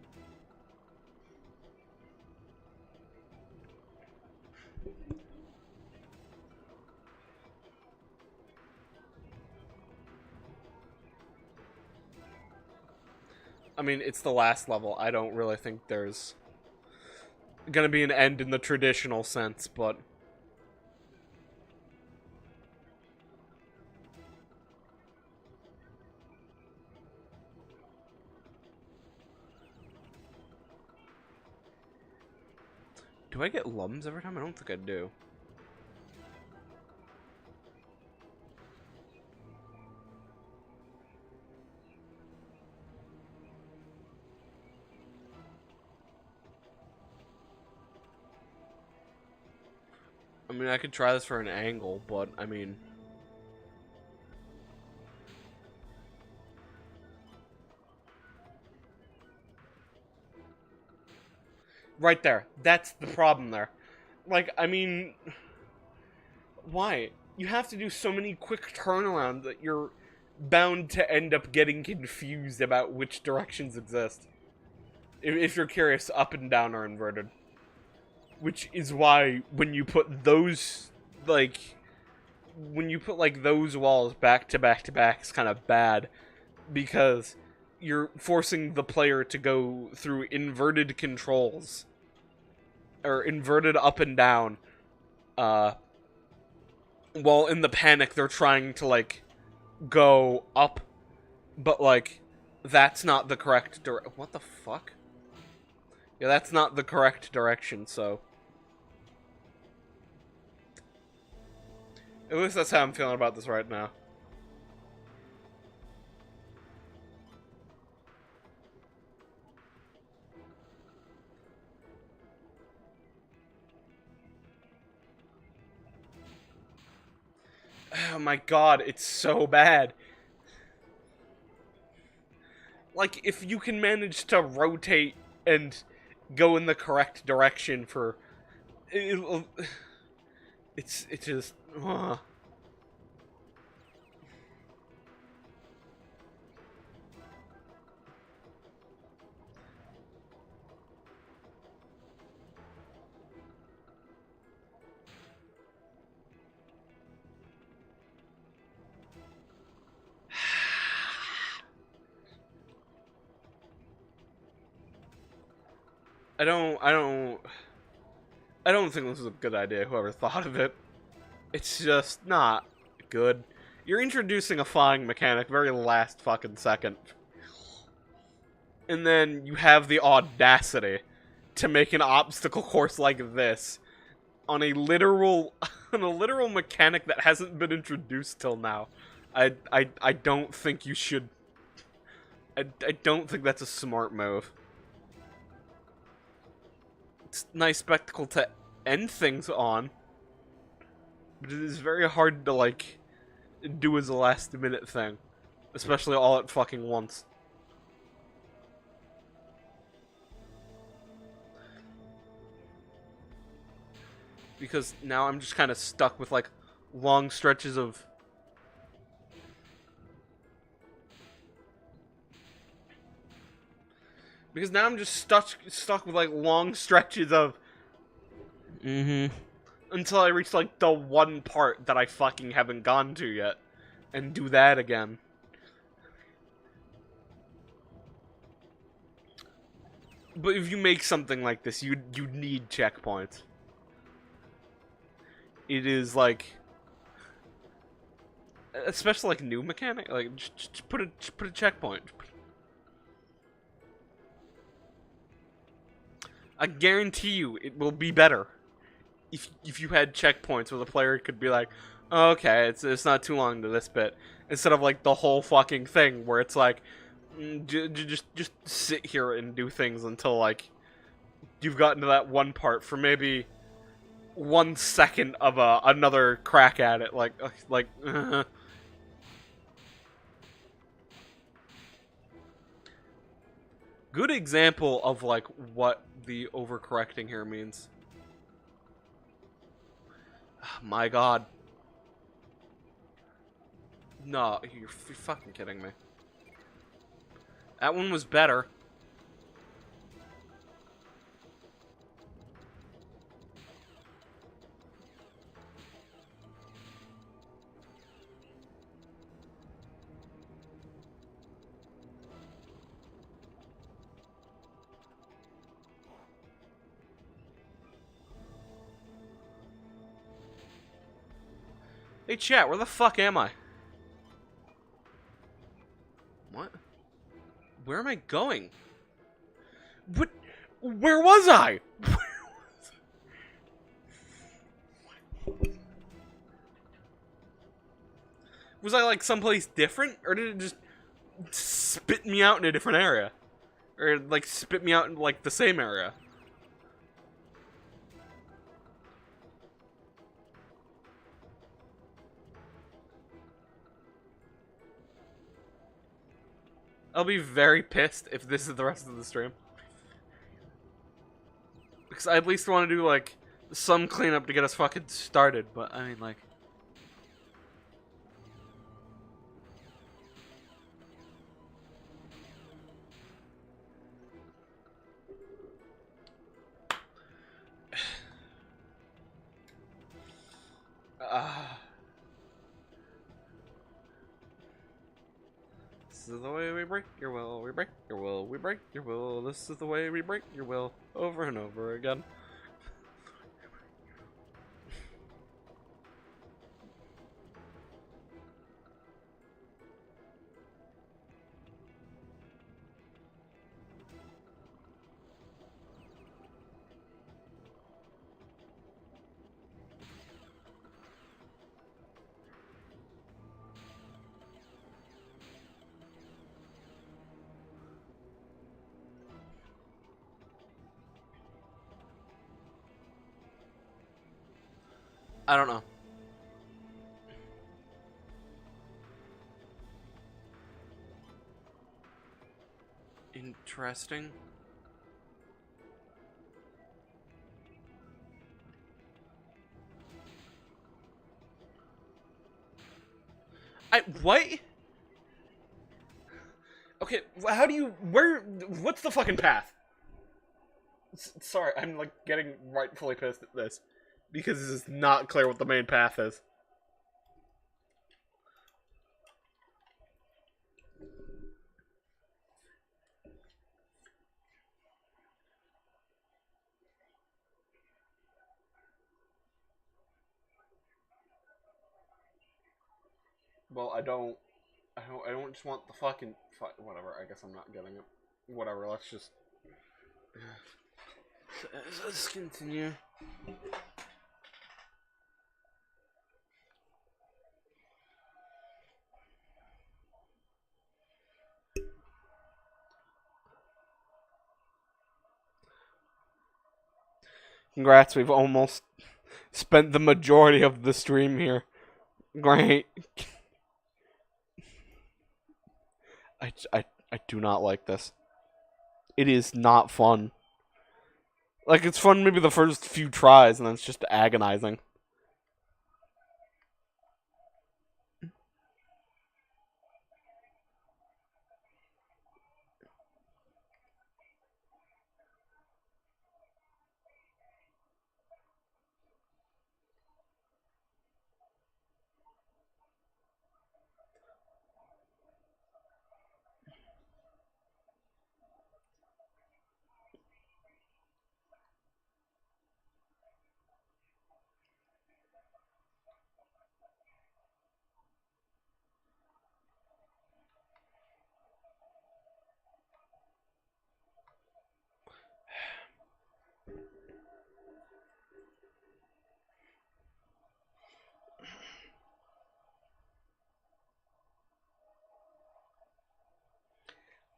I mean, it's the last level. I don't really think there's gonna be an end in the traditional sense, but... Do I get lums every time? I don't think I do. I mean, I could try this for an angle, but, I mean... Right there. That's the problem there. Like, I mean... Why? You have to do so many quick turnarounds that you're bound to end up getting confused about which directions exist. If you're curious, up and down are inverted. Which is why when you put those, like... When you put, like, those walls back to back to back, it's kind of bad. Because you're forcing the player to go through inverted controls. Or inverted up and down. While in the panic they're trying to, like, go up. But, like, that's not the correct what the fuck? Yeah, that's not the correct direction, so... At least that's how I'm feeling about this right now. Oh my god, it's so bad. Like, if you can manage to rotate and go in the correct direction for... It's just... I don't think this was a good idea, whoever thought of it. It's just not good. You're introducing a flying mechanic very last fucking second. And then you have the audacity to make an obstacle course like this on a literal on a literal mechanic that hasn't been introduced till now. I don't think you should. I don't think that's a smart move. It's a nice spectacle to end things on, but it is very hard to, like, do as a last minute thing. Especially all at fucking once. Because now I'm just kind of stuck with, like, long stretches of... Because now I'm just stuck with, like, long stretches of... Until I reach, like, the one part that I fucking haven't gone to yet. And do that again. But if you make something like this, you need checkpoints. It is, like... Especially, like, new mechanic. Like, just put a checkpoint. I guarantee you it will be better if you had checkpoints where the player could be like, oh, okay, it's not too long to this bit, instead of, like, the whole fucking thing where it's like, just sit here and do things until, like, you've gotten to that one part for maybe 1 second of another crack at it, like. Good example of, like, what the overcorrecting here means. My god. No, you're fucking kidding me. That one was better. Hey chat, where the fuck am I? What? Where am I going? What? Where was I? Was I, like, someplace different? Or did it just spit me out in a different area? Or, like, spit me out in, like, the same area? I'll be very pissed if this is the rest of the stream. Because I at least want to do, like, some cleanup to get us fucking started, but, I mean, like... This is the way we break your will, we break your will, we break your will. This is the way we break your will, over and over again. I don't know. Interesting. What? Okay, how do you, what's the fucking path? Sorry, I'm like getting rightfully pissed at this. Because it is not clear what the main path is. Well, I don't just want the fucking, whatever, I guess I'm not getting it. Whatever, let's just, let's continue. Congrats, we've almost spent the majority of the stream here. Great. I do not like this. It is not fun. Like, it's fun maybe the first few tries, and then it's just agonizing.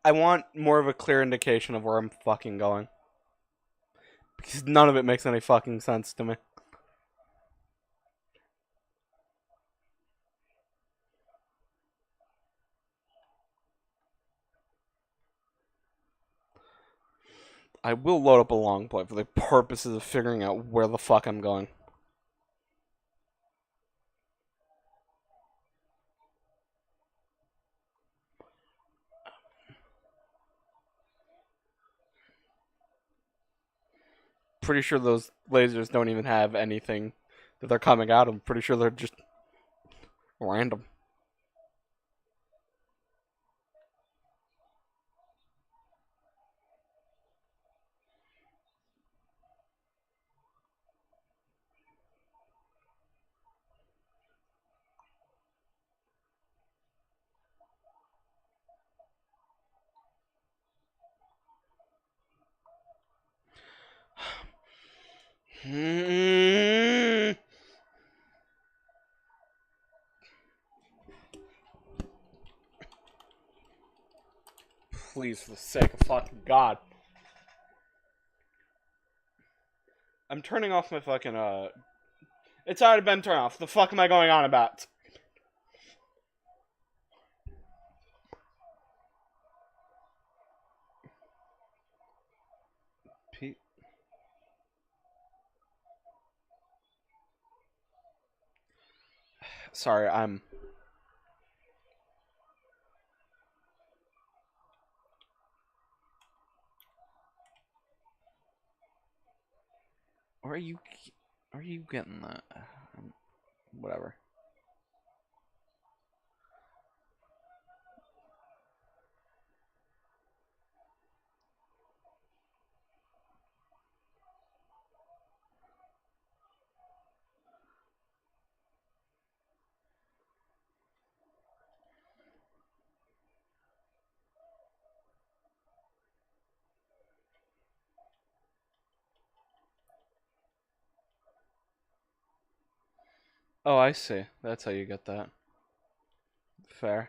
I want more of a clear indication of where I'm fucking going. Because none of it makes any fucking sense to me. I will load up a long play for the purposes of figuring out where the fuck I'm going. Pretty sure those lasers don't even have anything that they're coming out of. I'm pretty sure they're just random. Please, for the sake of fucking God. I'm turning off my fucking, It's already been turned off. The fuck am I going on about? Pete? Sorry, I'm... Where are you getting that? Whatever. Oh, I see. That's how you get that. Fair.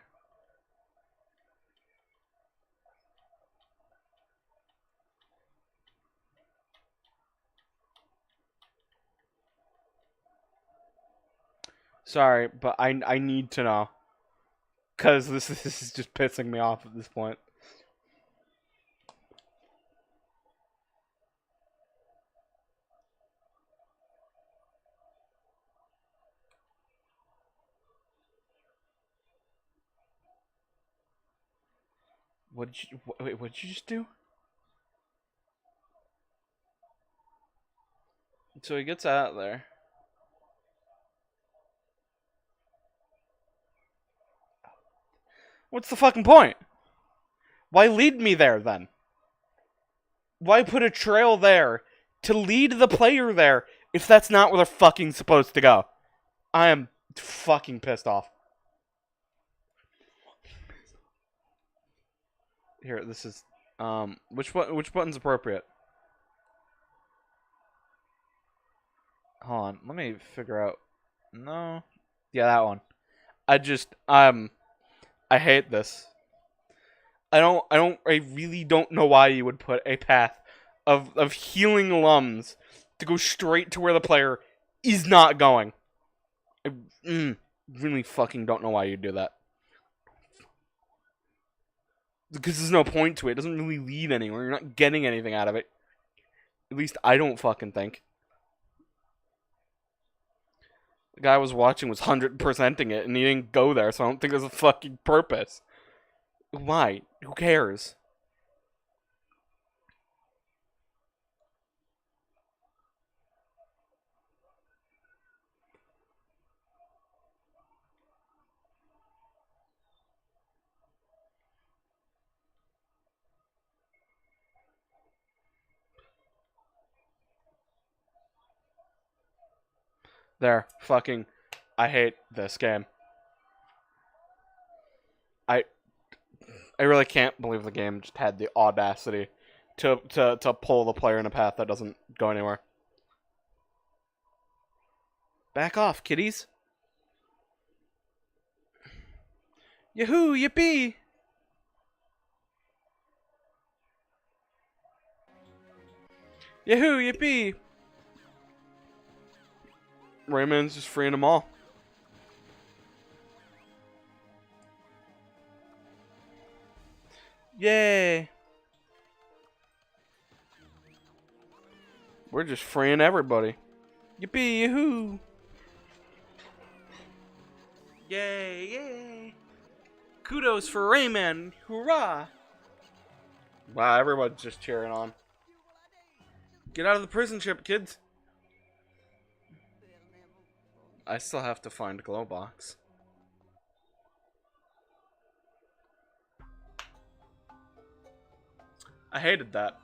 Sorry, but I need to know. Because this is just pissing me off at this point. Wait, what'd you just do? So he gets out there. What's the fucking point? Why lead me there then? Why put a trail there to lead the player there if that's not where they're fucking supposed to go? I am fucking pissed off. Here, this is which button's appropriate? Hold on, let me figure out. No. Yeah, that one. I hate this. I really don't know why you would put a path of healing lungs to go straight to where the player is not going. I really fucking don't know why you'd do that. Because there's no point to it. It doesn't really lead anywhere. You're not getting anything out of it. At least I don't fucking think. The guy I was watching was 100%ing it, and he didn't go there, so I don't think there's a fucking purpose. Why? Who cares? There. Fucking. I hate this game. I really can't believe the game just had the audacity to pull the player in a path that doesn't go anywhere. Back off, kiddies. Yahoo! Yippee! Yahoo! Yippee! Rayman's just freeing them all. Yay! We're just freeing everybody. Yippee! Yahoo! Yay! Yay! Kudos for Rayman! Hurrah! Wow, everyone's just cheering on. Get out of the prison ship, kids! I still have to find Glowbox. I hated that.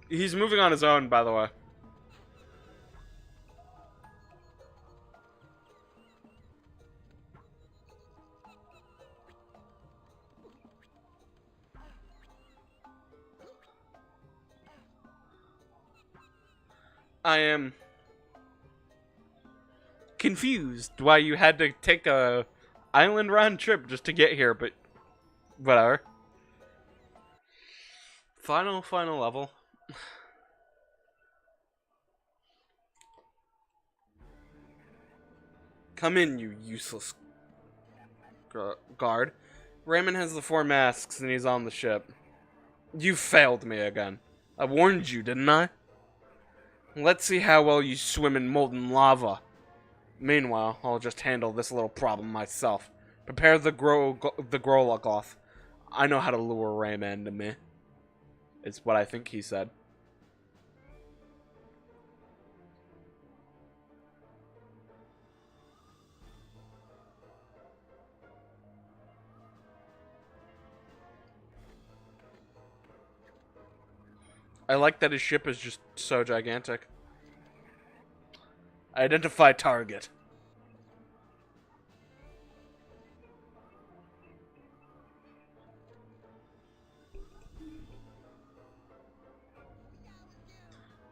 He's moving on his own, by the way. I am confused why you had to take a island round trip just to get here, but whatever. Final level. Come in, you useless guard. Rayman has the 4 masks and he's on the ship. You failed me again. I warned you, didn't I? Let's see how well you swim in molten lava. Meanwhile, I'll just handle this little problem myself. Prepare the Growlgoth. I know how to lure Rayman to me. Is what I think he said. I like that his ship is just so gigantic. Identify target.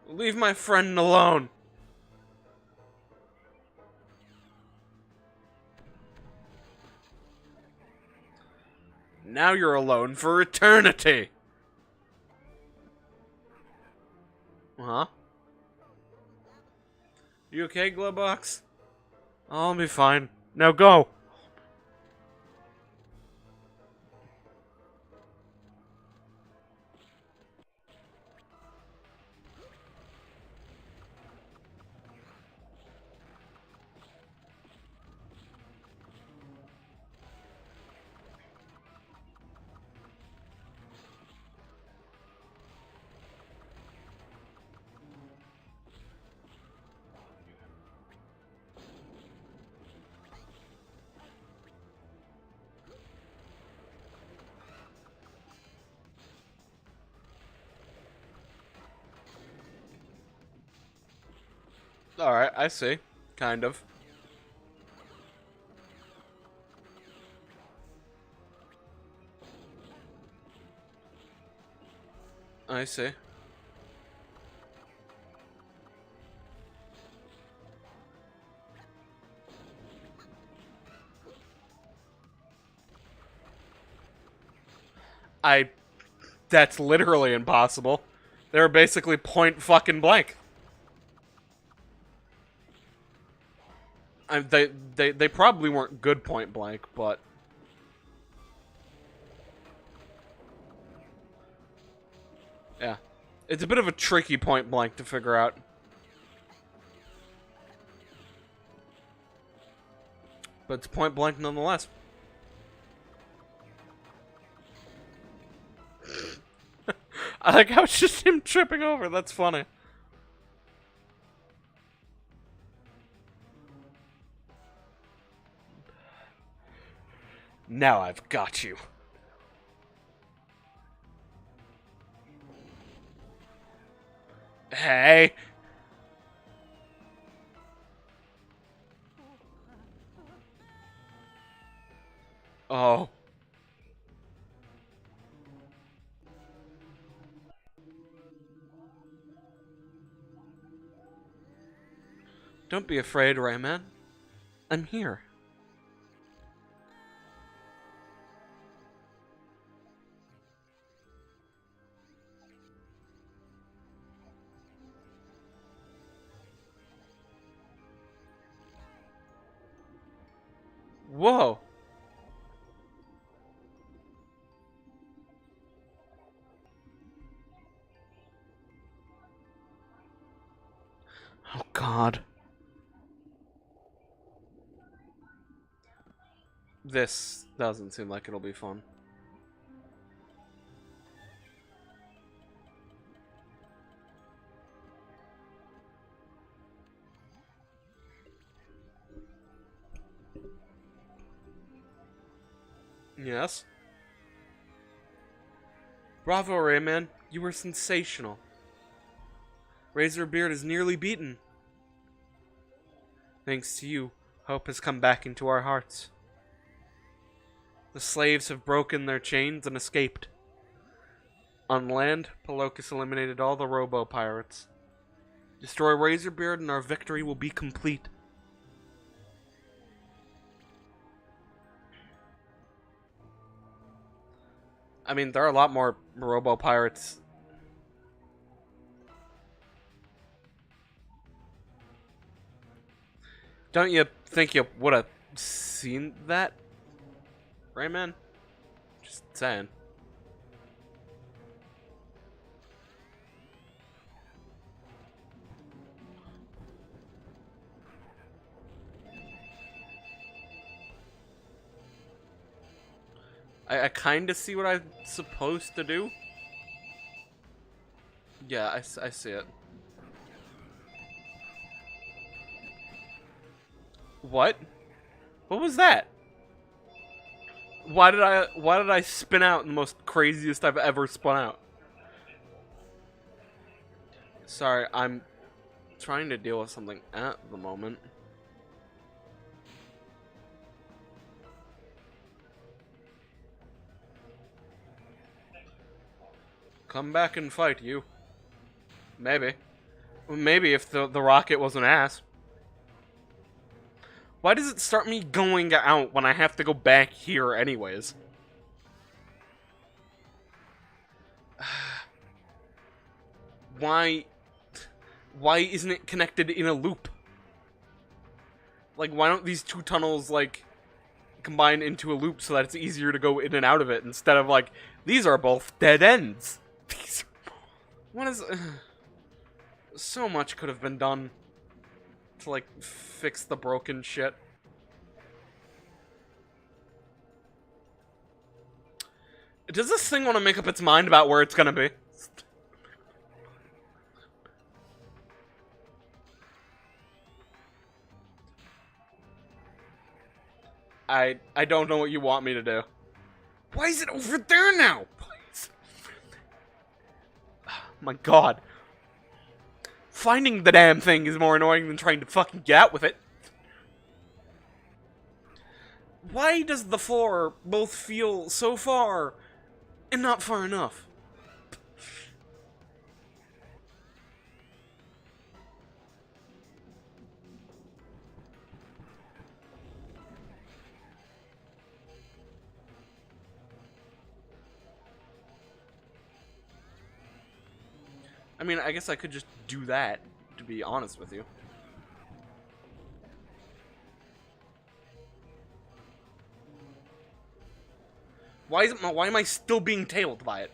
Leave my friend alone. Now you're alone for eternity. Huh? You okay, Glowbox? I'll be fine. Now go. Alright, I see. Kind of. I see. That's literally impossible. They're basically point fucking blank. They probably weren't good point blank, but... yeah. It's a bit of a tricky point blank to figure out. But it's point blank nonetheless. I like how it's just him tripping over. That's funny. Now I've got you. Hey. Oh. Don't be afraid, Rayman. I'm here. Whoa. Oh, God. This doesn't seem like it'll be fun. Yes? Bravo, Rayman. You were sensational. Razorbeard is nearly beaten. Thanks to you, hope has come back into our hearts. The slaves have broken their chains and escaped. On land, Pelocus eliminated all the robo-pirates. Destroy Razorbeard and our victory will be complete. I mean, there are a lot more robo-pirates. Don't you think you would have seen that, Rayman? Just saying. I kind of see what I'm supposed to do. Yeah, I see it. What? What was that? Why did I spin out in the most craziest I've ever spun out? Sorry, I'm trying to deal with something at the moment. Come back and fight, you. Maybe. Maybe if the rocket was an ass. Why does it start me going out when I have to go back here anyways? Why isn't it connected in a loop? Like, why don't these two tunnels, like, combine into a loop so that it's easier to go in and out of it instead of, like, these are both dead ends. What is... so much could have been done to, like, fix the broken shit. Does this thing want to make up its mind about where it's gonna be? I don't know what you want me to do. Why is it over there now? Please. Oh my God. Finding the damn thing is more annoying than trying to fucking get out with it. Why does the floor both feel so far and not far enough? I mean, I guess I could just do that, to be honest with you. Why am I still being tailed by it?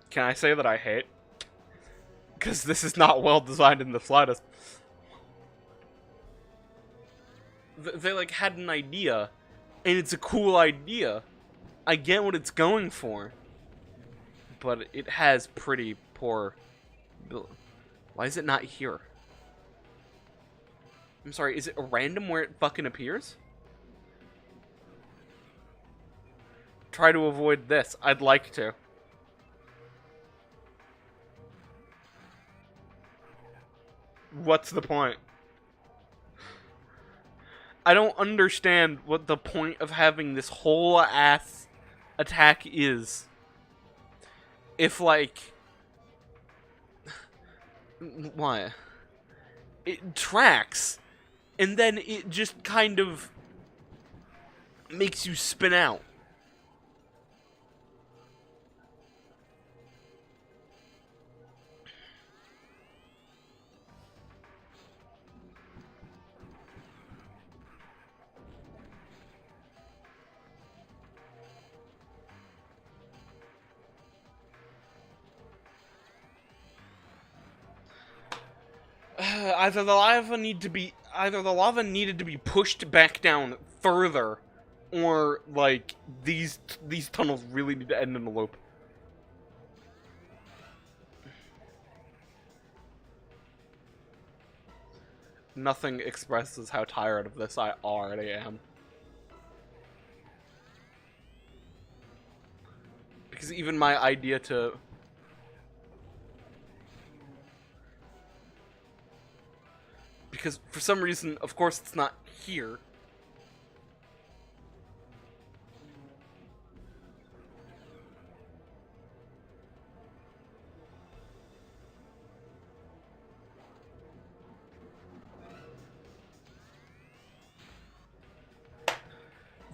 Can I say that I hate? Because this is not well designed in the slightest. They like had an idea, and it's a cool idea. I get what it's going for, but it has pretty poor. Why is it not here? I'm sorry. Is it random where it fucking appears? Try to avoid this. I'd like to. What's the point? I don't understand what the point of having this whole ass attack is. If, like... Why? It tracks, and then it just kind of makes you spin out. Either the lava needed to be pushed back down further, or like these tunnels really need to end in a loop. Nothing expresses how tired of this I already am. Because even my idea to... Because for some reason, of course, it's not here.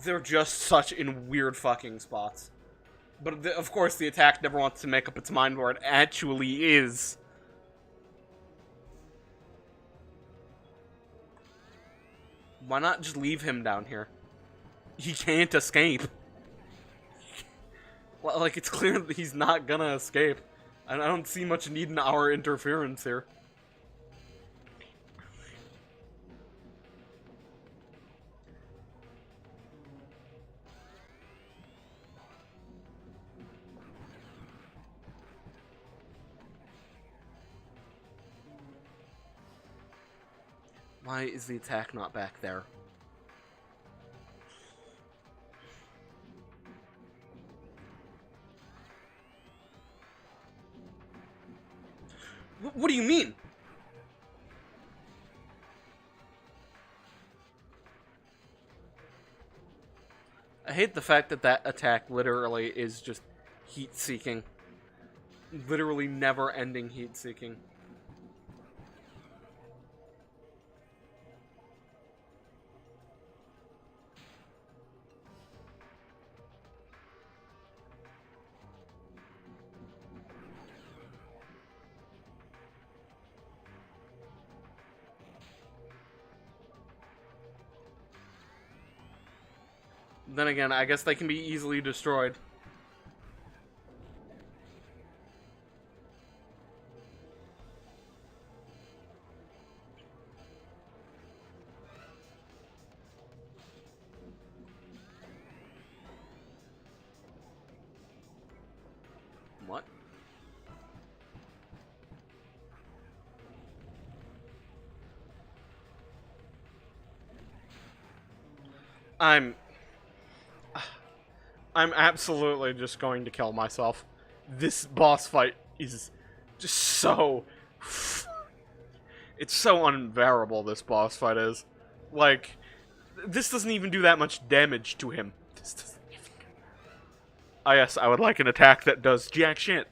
They're just such in weird fucking spots. But of course, the attack never wants to make up its mind where it actually is. Why not just leave him down here? He can't escape. Like, it's clear that he's not gonna escape. And I don't see much need in our interference here. Why is the attack not back there? What do you mean? I hate the fact that that attack literally is just heat-seeking. Literally never-ending heat-seeking. Then again, I guess they can be easily destroyed. What? I'm absolutely just going to kill myself. This boss fight is just so... It's so unbearable, this boss fight is. Like, this doesn't even do that much damage to him. This doesn't even... Ah, yes, I would like an attack that does jack shit.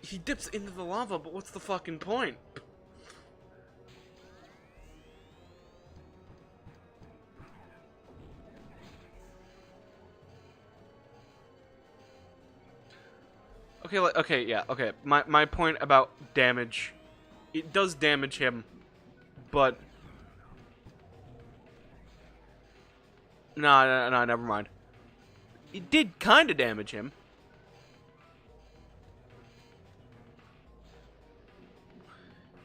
He dips into the lava, but what's the fucking point? Okay, okay, yeah, okay. My point about damage, it does damage him, but no, never mind. It did kind of damage him.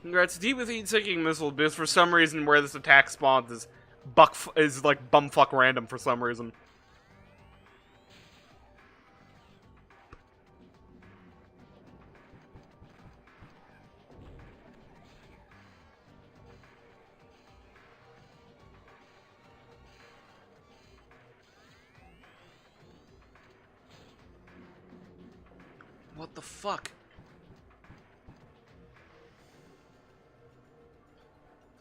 Congrats, deep with heat-seeking missile, because for some reason where this attack spawns is like bumfuck random for some reason. What the fuck?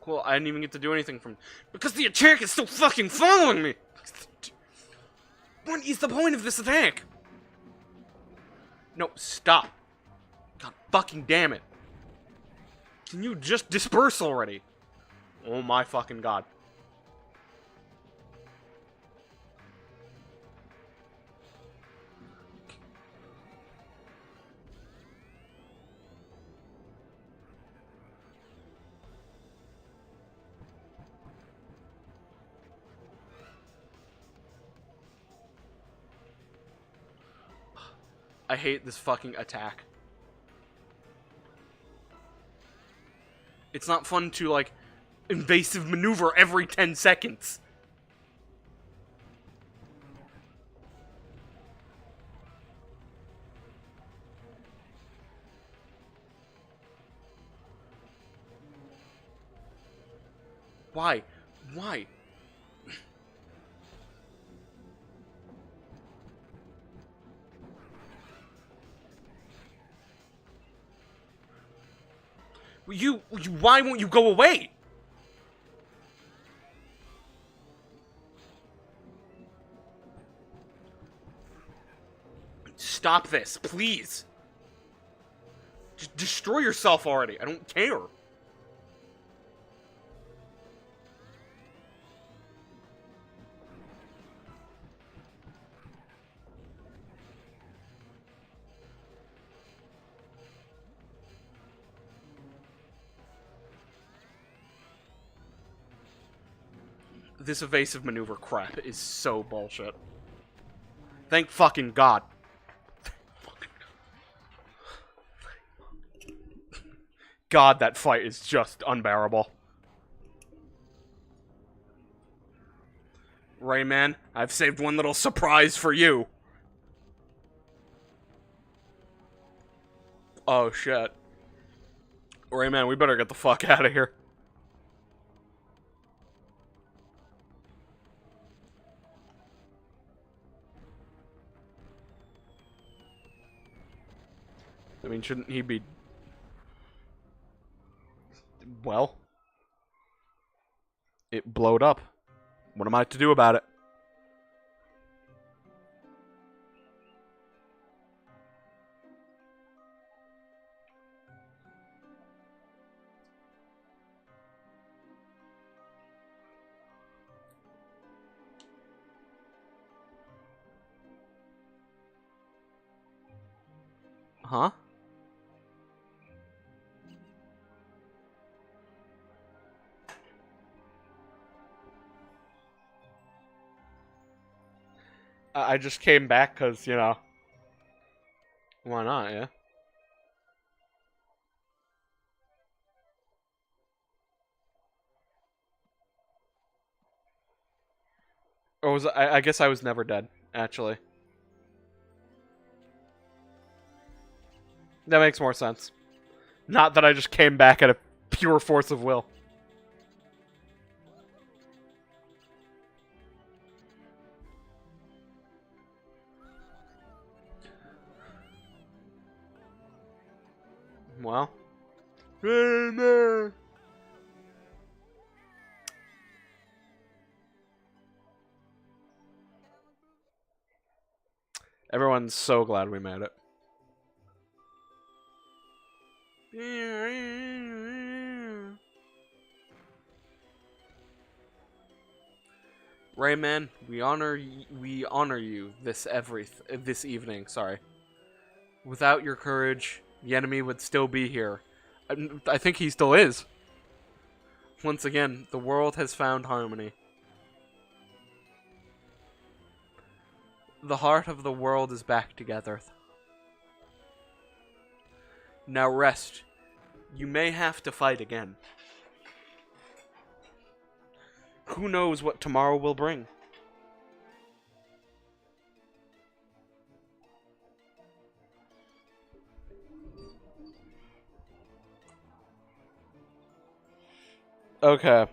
Cool, I didn't even get to do anything from... Because the attack is still fucking following me! What is the point of this attack? No, stop. God fucking damn it. Can you just disperse already? Oh my fucking god. I hate this fucking attack. It's not fun to, like, invasive maneuver every 10 seconds. Why? Why? Why won't you go away? Stop this, please. Just destroy yourself already. I don't care. This evasive maneuver crap is so bullshit. Thank fucking God. God, that fight is just unbearable. Rayman, I've saved one little surprise for you. Oh shit. Rayman, we better get the fuck out of here. I mean, shouldn't he be... Well... It blowed up. What am I to do about it? Huh? I just came back because, you know... Why not, yeah? Or was I guess I was never dead, actually. That makes more sense. Not that I just came back at a pure force of will. Well. Rayman! Everyone's so glad we made it. Rayman, we honor you this evening. Sorry. Without your courage, the enemy would still be here. I think he still is. Once again, the world has found harmony. The heart of the world is back together. Now rest. You may have to fight again. Who knows what tomorrow will bring? Okay.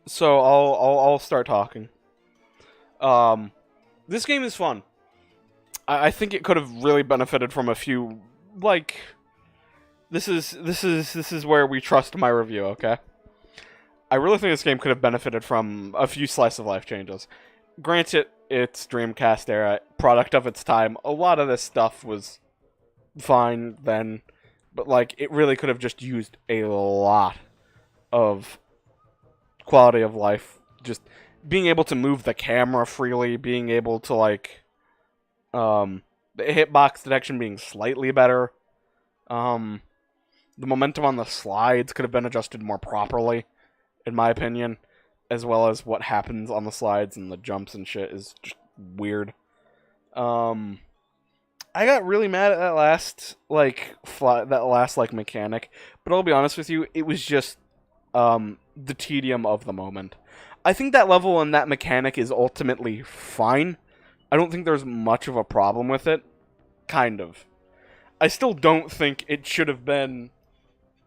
So I'll start talking. This game is fun. I think it could have really benefited from a few, like, this is where we trust my review, okay? I really think this game could have benefited from a few slice of life changes. Granted, it's Dreamcast era, product of its time. A lot of this stuff was fine then, but like it really could have just used a lot of quality of life. Just being able to move the camera freely, being able to like the hitbox detection being slightly better. The momentum on the slides could have been adjusted more properly, in my opinion, as well as what happens on the slides and the jumps and shit is just weird. I got really mad at that last mechanic, but I'll be honest with you, it was just the tedium of the moment. I think that level and that mechanic is ultimately fine. I don't think there's much of a problem with it. Kind of. I still don't think it should have been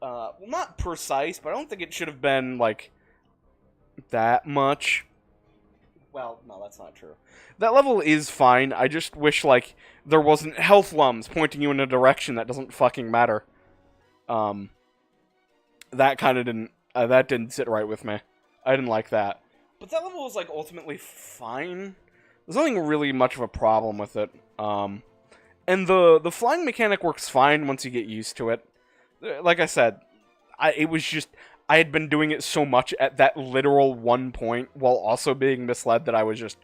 well, not precise, but I don't think it should have been like that much. Well, no, that's not true. That level is fine. I just wish, like, there wasn't health lums pointing you in a direction that doesn't fucking matter. That kind of didn't, that didn't sit right with me. I didn't like that. But that level was, like, ultimately fine. There's nothing really much of a problem with it. And the flying mechanic works fine once you get used to it. Like I said, it was just, I had been doing it so much at that literal one point while also being misled that I was just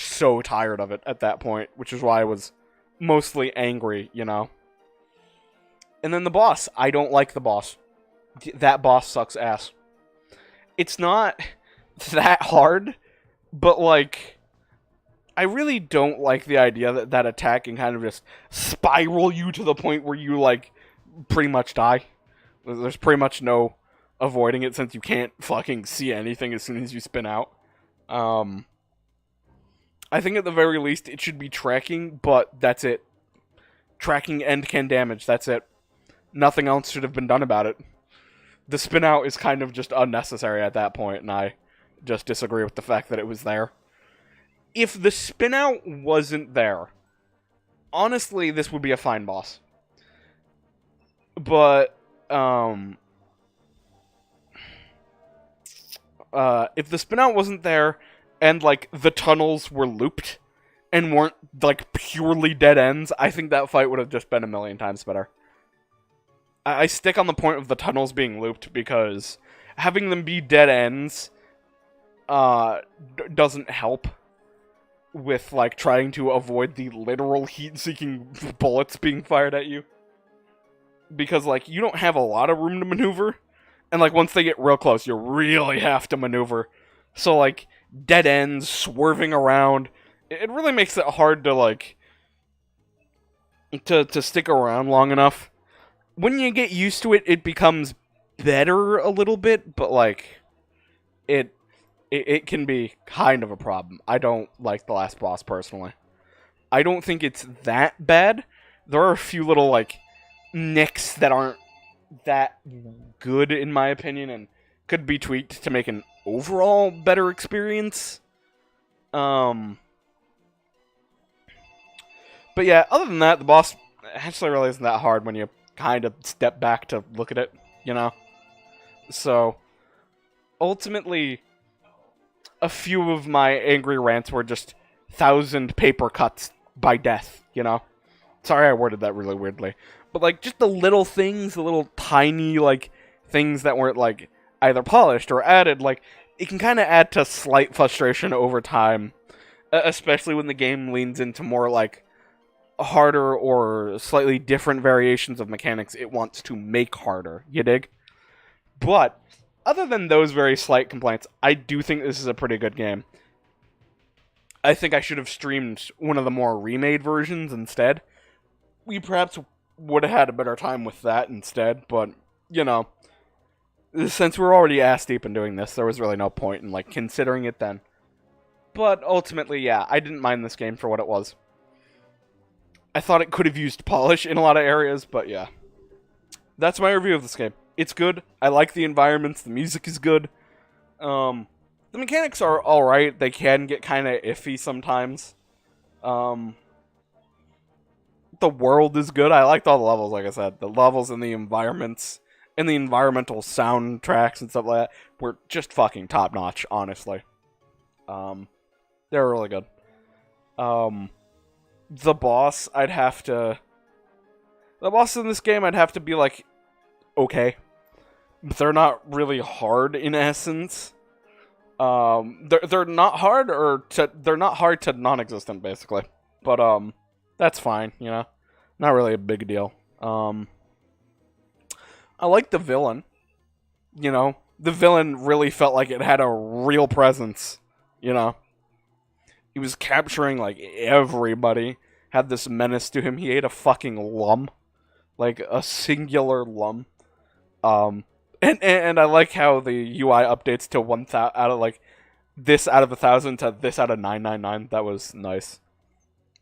so tired of it at that point, which is why I was mostly angry, you know? And then the boss. I don't like the boss. That boss sucks ass. It's not that hard, but, like, I really don't like the idea that attack can kind of just spiral you to the point where you, like, pretty much die. There's pretty much no avoiding it since you can't fucking see anything as soon as you spin out. I think at the very least it should be tracking, but that's it. Tracking and can damage, that's it. Nothing else should have been done about it. The spin out is kind of just unnecessary at that point, and I just disagree with the fact that it was there. If the spin out wasn't there, honestly, this would be a fine boss. But, if the spin out wasn't there, and, like, the tunnels were looped, and weren't, like, purely dead ends, I think that fight would have just been a million times better. I stick on the point of the tunnels being looped, because having them be dead ends, doesn't help with, like, trying to avoid the literal heat-seeking bullets being fired at you. Because, like, you don't have a lot of room to maneuver, and, like, once they get real close, you really have to maneuver. So, like, dead ends, swerving around, it really makes it hard to, like, to stick around long enough. When you get used to it, it becomes better a little bit, but, like, it can be kind of a problem. I don't like the last boss personally. I don't think it's that bad. There are a few little like nicks that aren't that good in my opinion and could be tweaked to make an overall better experience. But yeah, other than that, the boss actually really isn't that hard when you kind of step back to look at it, you know? So, ultimately, a few of my angry rants were just 1,000 paper cuts by death, you know? Sorry I worded that really weirdly. But, like, just the little things, the little tiny, like, things that weren't, like, either polished or added, like, it can kind of add to slight frustration over time. Especially when the game leans into more, like, harder or slightly different variations of mechanics it wants to make harder, you dig? But, other than those very slight complaints, I do think this is a pretty good game. I think I should have streamed one of the more remade versions instead. We perhaps would have had a better time with that instead, but, you know, since we're already ass deep in doing this, there was really no point in, like, considering it then. But, ultimately, yeah, I didn't mind this game for what it was. I thought it could have used polish in a lot of areas, but yeah. That's my review of this game. It's good. I like the environments. The music is good. The mechanics are alright. They can get kind of iffy sometimes. The world is good. I liked all the levels, like I said. The levels and the environments and the environmental soundtracks and stuff like that were just fucking top-notch, honestly. They were really good. The boss, The boss in this game, I'd have to be like, okay. They're not really hard in essence. They're not hard they're not hard to non-existent basically. But that's fine, you know. Not really a big deal. I like the villain. You know, the villain really felt like it had a real presence, you know. He was capturing like everybody. Had this menace to him. He ate a fucking lum. Like a singular lum. And I like how the UI updates to 1,000 out of like this out of 1,000 to this out of 999. That was nice.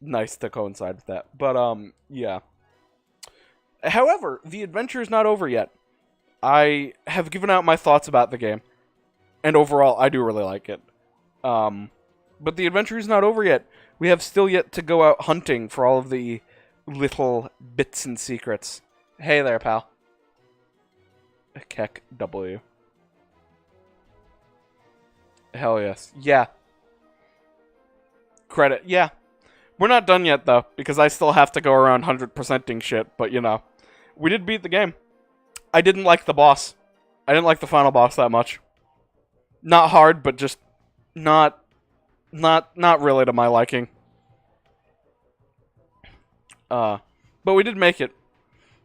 Nice to coincide with that. But yeah. However, the adventure is not over yet. I have given out my thoughts about the game, and overall, I do really like it. But the adventure is not over yet. We have still yet to go out hunting for all of the little bits and secrets. Hey there, pal. Keck W. Hell yes. Yeah. Credit. Yeah. We're not done yet, though, because I still have to go around 100%ing shit, but, you know. We did beat the game. I didn't like the boss. I didn't like the final boss that much. Not hard, but just not really to my liking. But we did make it.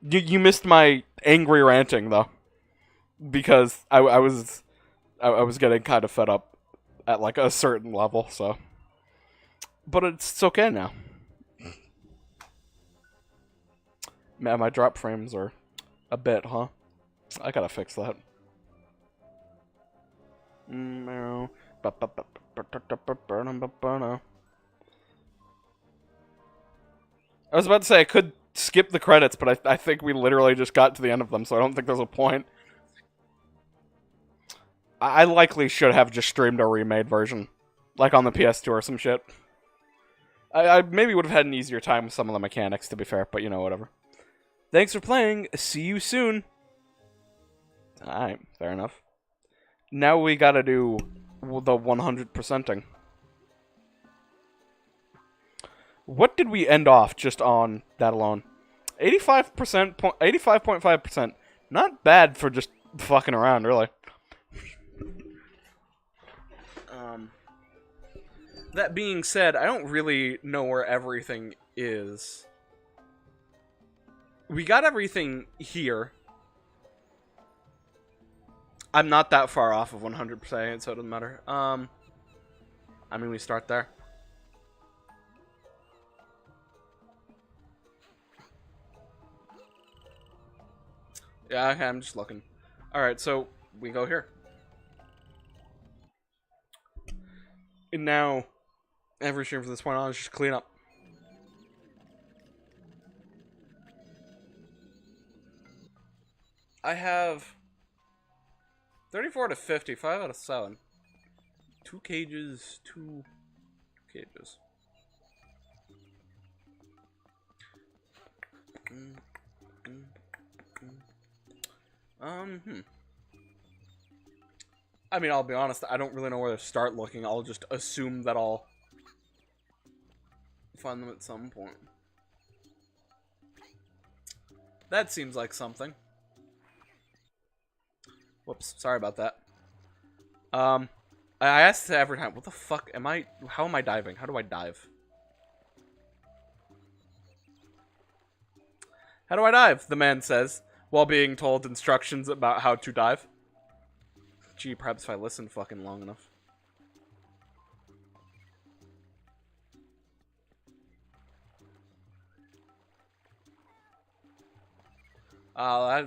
You missed my angry ranting, though. Because I was getting kind of fed up at, like, a certain level, so. But it's okay now. Man, my drop frames are a bit, huh? I gotta fix that. I was about to say I could skip the credits, but I think we literally just got to the end of them, so I don't think there's a point. I likely should have just streamed a remade version. Like on the PS2 or some shit. I maybe would have had an easier time with some of the mechanics, to be fair, but you know, whatever. Thanks for playing. See you soon. Alright, fair enough. Now we gotta do the 100%ing. What did we end off just on that alone? 85%, 85.5%. Not bad for just fucking around, really. That being said, I don't really know where everything is. We got everything here. I'm not that far off of 100%, so it doesn't matter. I mean, we start there. Yeah, okay, I'm just looking. Alright, so we go here. And now, every stream from this point on is just clean up. I have 34 to 50, 5 out of 7. 2 cages, 2 cages. I mean, I'll be honest, I don't really know where to start looking. I'll just assume that I'll find them at some point. That seems like something. Whoops, sorry about that. I asked every time, what the fuck am I, how am I diving? How do I dive? How do I dive? The man says, while being told instructions about how to dive. Gee, perhaps if I listened fucking long enough.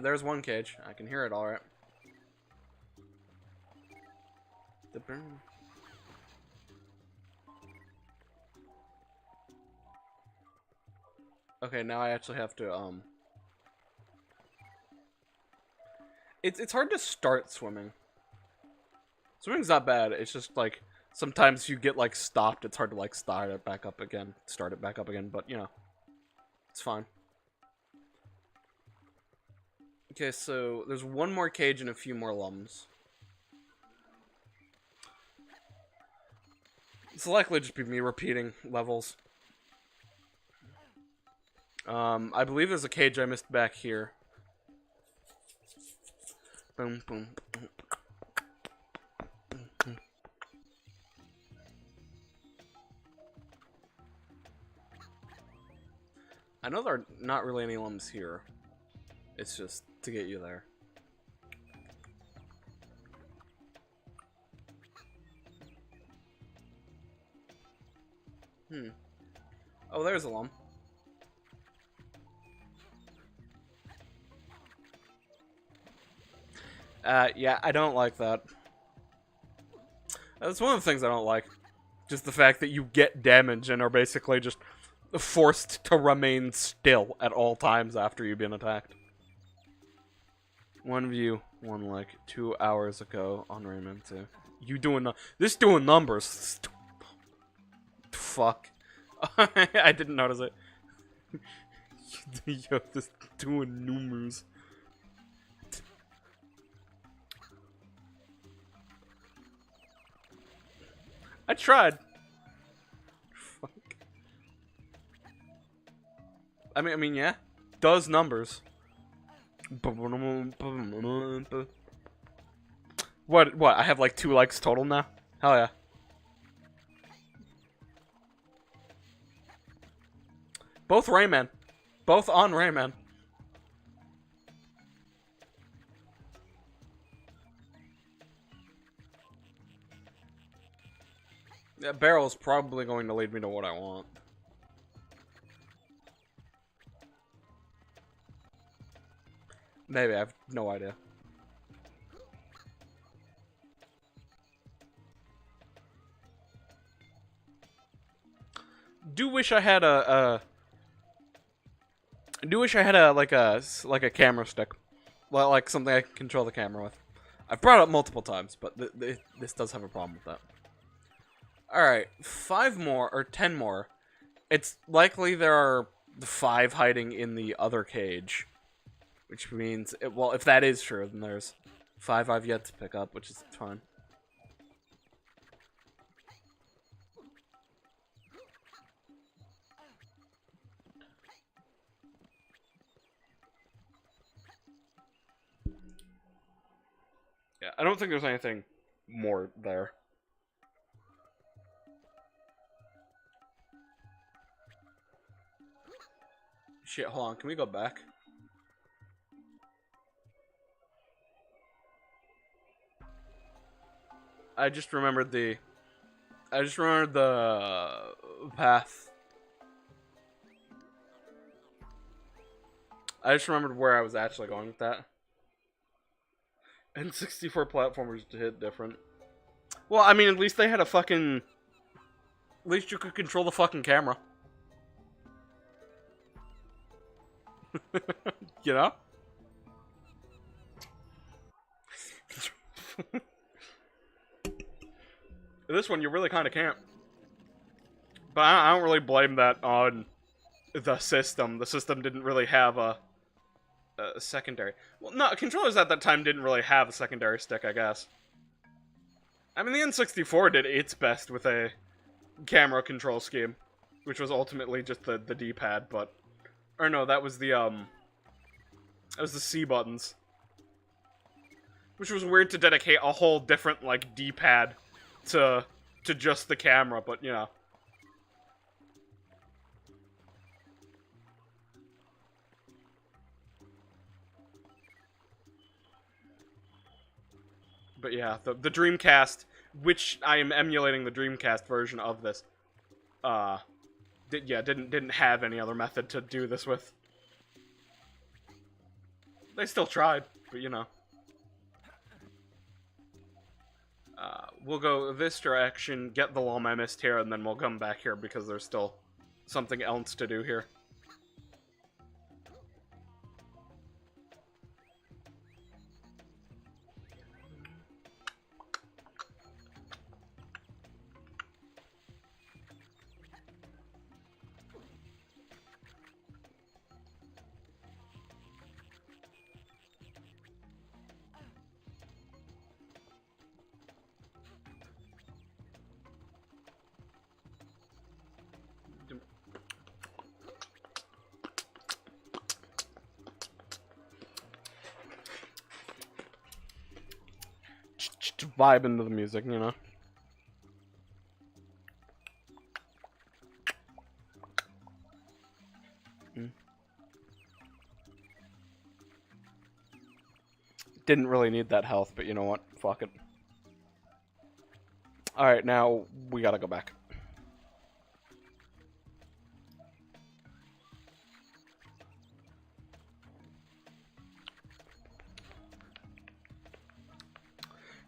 There's one cage. I can hear it alright. The burn. Okay, now I actually have to, It's hard to start swimming. Swimming's not bad, it's just, like, sometimes you get, like, stopped. It's hard to, like, start it back up again, but, you know, it's fine. Okay, so there's one more cage and a few more lums. It's likely just be me repeating levels. I believe there's a cage I missed back here. Boom, boom, boom. I know there are not really any lums here. It's just to get you there. Oh, there's a lum. Yeah, I don't like that. That's one of the things I don't like. Just the fact that you get damage and are basically just forced to remain still at all times after you've been attacked. One view, one like 2 hours ago on Rayman 2. You doing this doing numbers? Fuck. I didn't notice it. Yo, this doing numbers. I tried. Fuck. I mean, yeah. Does numbers. What? I have like 2 likes total now? Hell yeah. Both Rayman. Both on Rayman. That barrel's probably going to lead me to what I want. Maybe, I have no idea. Do wish I had a like a camera stick. Well, like something I can control the camera with. I've brought it up multiple times, but this does have a problem with that. Alright, 5 more, or 10 more. It's likely there are 5 hiding in the other cage. Which means, well, if that is true, then there's 5 I've yet to pick up, which is fine. Yeah, I don't think there's anything more there. Shit, hold on, can we go back? I just remembered the path. I just remembered where I was actually going with that. And 64 platformers to hit different. Well, I mean, at least they had a fucking At least you could control the fucking camera. You know? This one, you really kind of can't. But I don't really blame that on the system. The system didn't really have a secondary. Well, no, controllers at that time didn't really have a secondary stick, I guess. I mean, the N64 did its best with a camera control scheme, which was ultimately just the D-pad, but... Or no, that was the, that was the C buttons. Which was weird to dedicate a whole different, like, D-pad to just the camera, but, you know. But yeah, the Dreamcast, which I am emulating the Dreamcast version of this, didn't have any other method to do this with. They still tried, but you know. We'll go this direction, get the llama I missed here, and then we'll come back here because there's still something else to do here. Vibe into the music, you know. Didn't really need that health, but you know what? Fuck it. Alright, now we gotta go back.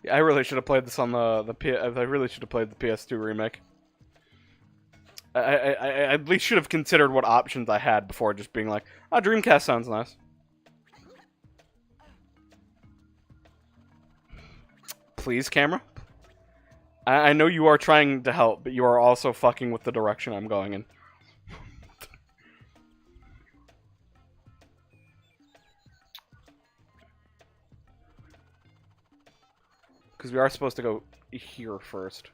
Yeah, I really should have played this on I really should have played the PS2 remake. I at least should have considered what options I had before just being like, oh, Dreamcast sounds nice. Please, camera? I know you are trying to help, but you are also fucking with the direction I'm going in. Because we are supposed to go here first.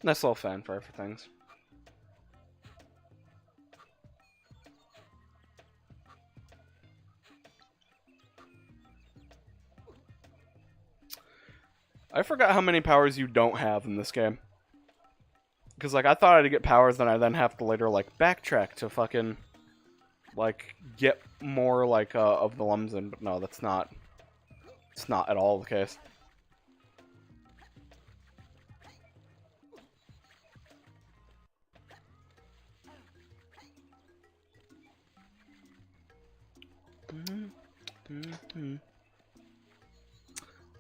Nice little fanfare for things. I forgot how many powers you don't have in this game. Because, like, I thought I'd get powers, then I then have to later, like, backtrack to fucking, like, get more, like, of the Lumsen. But no, that's not... It's not at all the case.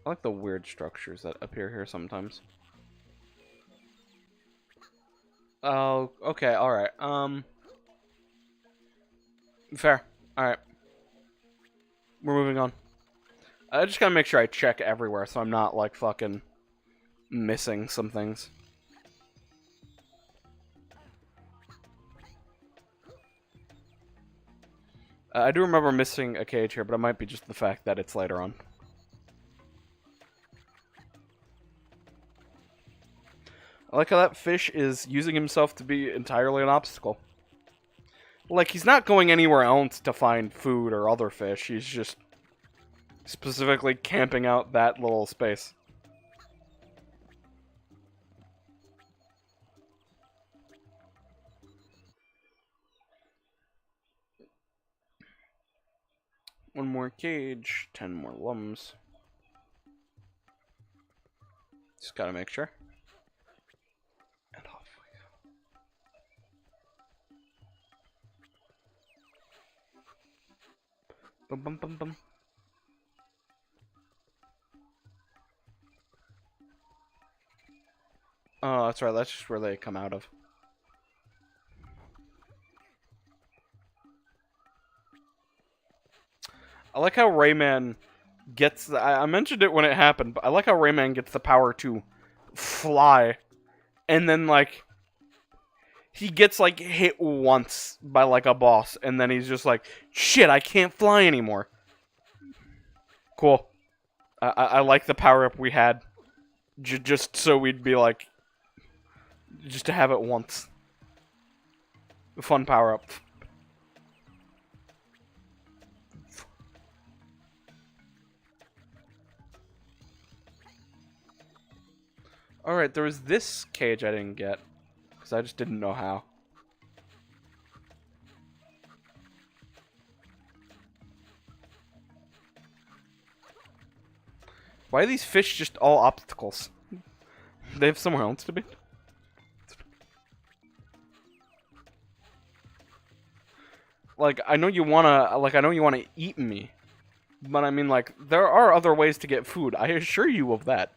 I like the weird structures that appear here sometimes. Oh, okay, alright. Fair. Alright. We're moving on. I just gotta make sure I check everywhere so I'm not, like, fucking missing some things. I do remember missing a cage here, but it might be just the fact that it's later on. I like how that fish is using himself to be entirely an obstacle. Like, he's not going anywhere else to find food or other fish. He's just specifically camping out that little space. One more cage, 10 more lums. Just gotta make sure. And off we go. Bum bum bum bum. Oh, that's right. That's just where they come out of. I like how Rayman gets... I mentioned it when it happened, but I like how Rayman gets the power to fly. And then, like... He gets, like, hit once by, like, a boss. And then he's just like, shit, I can't fly anymore. Cool. I like the power-up we had. Just so we'd be, like... Just to have it once. A fun power-up. Alright, there was this cage I didn't get. Because I just didn't know how. Why are these fish just all obstacles? They have somewhere else to be? Like, I know you wanna eat me. But I mean, like, there are other ways to get food. I assure you of that.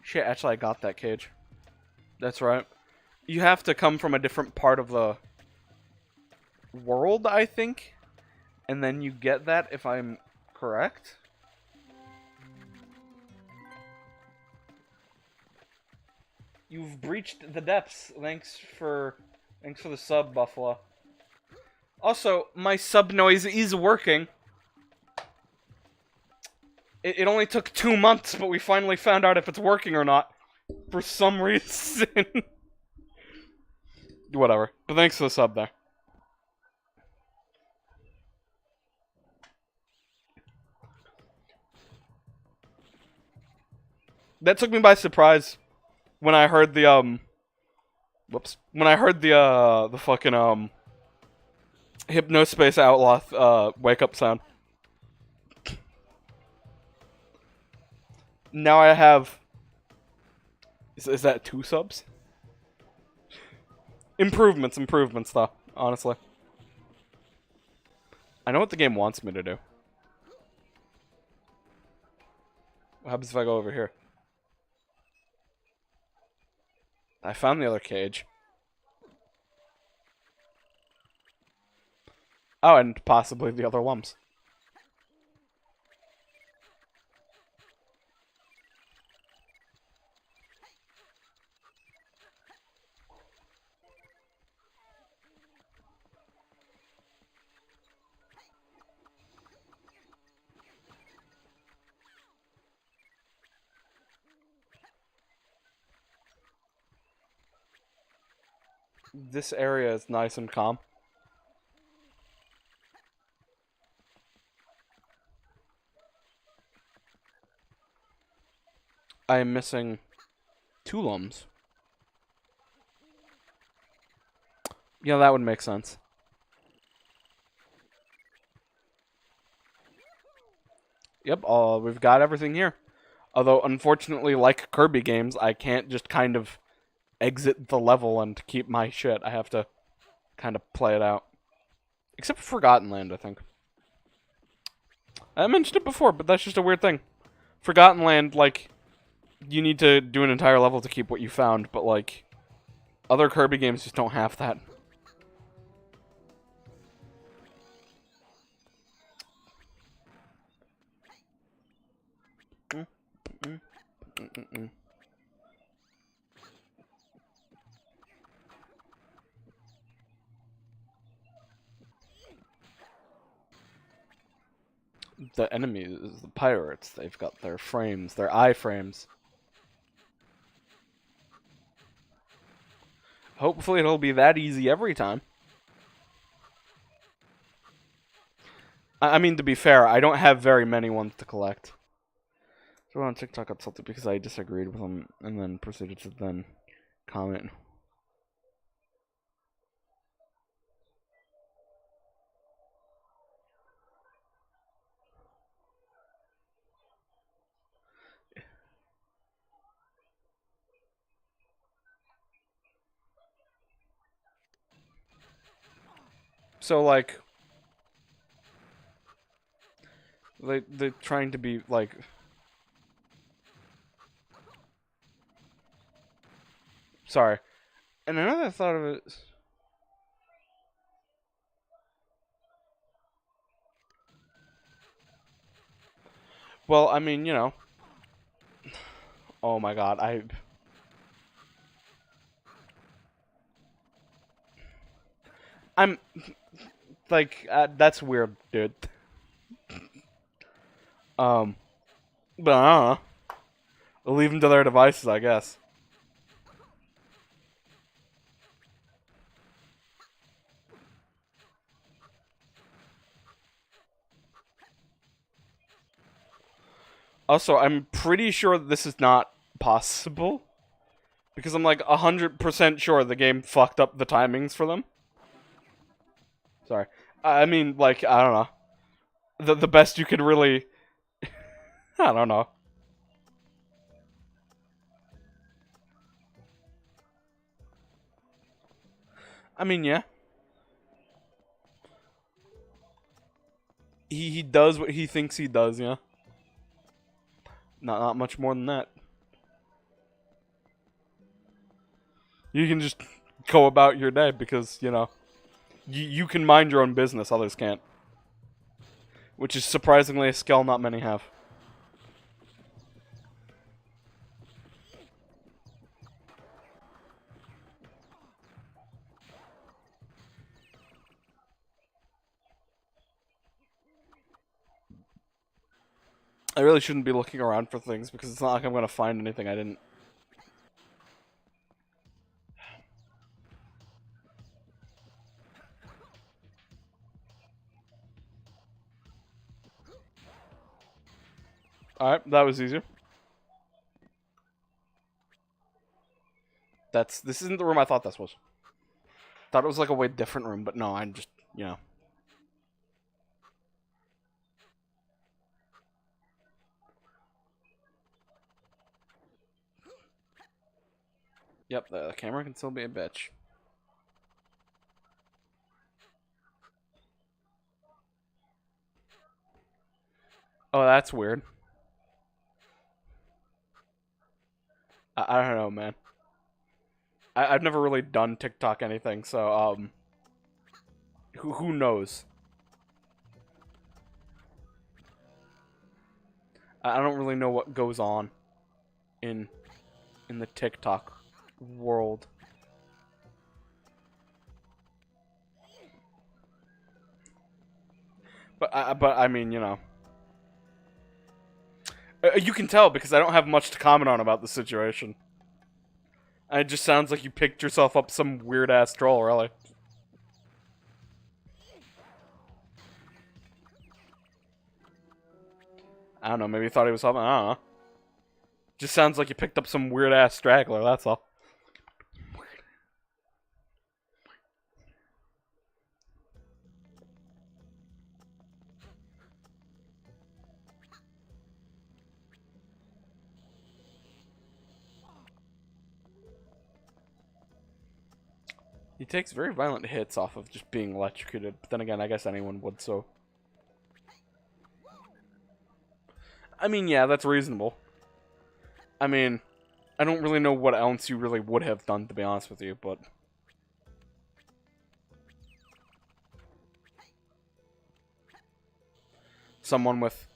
Shit, actually I got that cage. That's right. You have to come from a different part of the world, I think. And then you get that, if I'm correct. You've breached the depths. Thanks for the sub, Buffalo. Also, my sub noise is working. It only took 2 months, but we finally found out if it's working or not. For some reason. Whatever. But thanks for the sub there. That took me by surprise when I heard the whoops. When I heard the fucking Hypnospace Outlaw wake up sound. Now I have... Is that 2 subs? Improvements, though, honestly. I know what the game wants me to do. What happens if I go over here? I found the other cage. Oh, and possibly the other lumps. This area is nice and calm. I am missing 2 lums. Yeah, that would make sense. Yep, we've got everything here. Although, unfortunately, like Kirby games, I can't just kind of exit the level and keep my shit. I have to kind of play it out. Except for Forgotten Land, I think. I mentioned it before, but that's just a weird thing. Forgotten Land, like, you need to do an entire level to keep what you found, but, like, other Kirby games just don't have that. The enemies, the pirates, they've got their frames, their iframes. Hopefully it'll be that easy every time. I mean, to be fair, I don't have very many ones to collect. So on TikTok got salty because I disagreed with him and then proceeded to then comment. So, like, they're trying to be, like... Sorry. And another thought of it... Well, I mean, you know... Oh my god, I'm... Like, that's weird, dude. But I don't know. We'll leave them to their devices, I guess. Also, I'm pretty sure that this is not possible. Because I'm like 100% sure the game fucked up the timings for them. Sorry. I mean, like, I don't know. The best you could really... I don't know. I mean, yeah. He does what he thinks he does, yeah. Not much more than that. You can just go about your day because, you know, you can mind your own business, others can't. Which is surprisingly a skill not many have. I really shouldn't be looking around for things because it's not like I'm going to find anything I didn't. Alright, that was easier. This isn't the room I thought this was. Thought it was like a way different room, but no, I'm just, you know. Yep, the camera can still be a bitch. Oh, that's weird. I don't know, man. I've never really done TikTok anything, so, who knows? I don't really know what goes on in the TikTok world. But I mean, you know. You can tell because I don't have much to comment on about the situation. It just sounds like you picked yourself up some weird-ass troll, really. I don't know, maybe you thought he was something, I don't know. Just sounds like you picked up some weird-ass straggler, that's all. He takes very violent hits off of just being electrocuted, but then again, I guess anyone would, so... I mean, yeah, that's reasonable. I mean, I don't really know what else you really would have done, to be honest with you, but... Someone with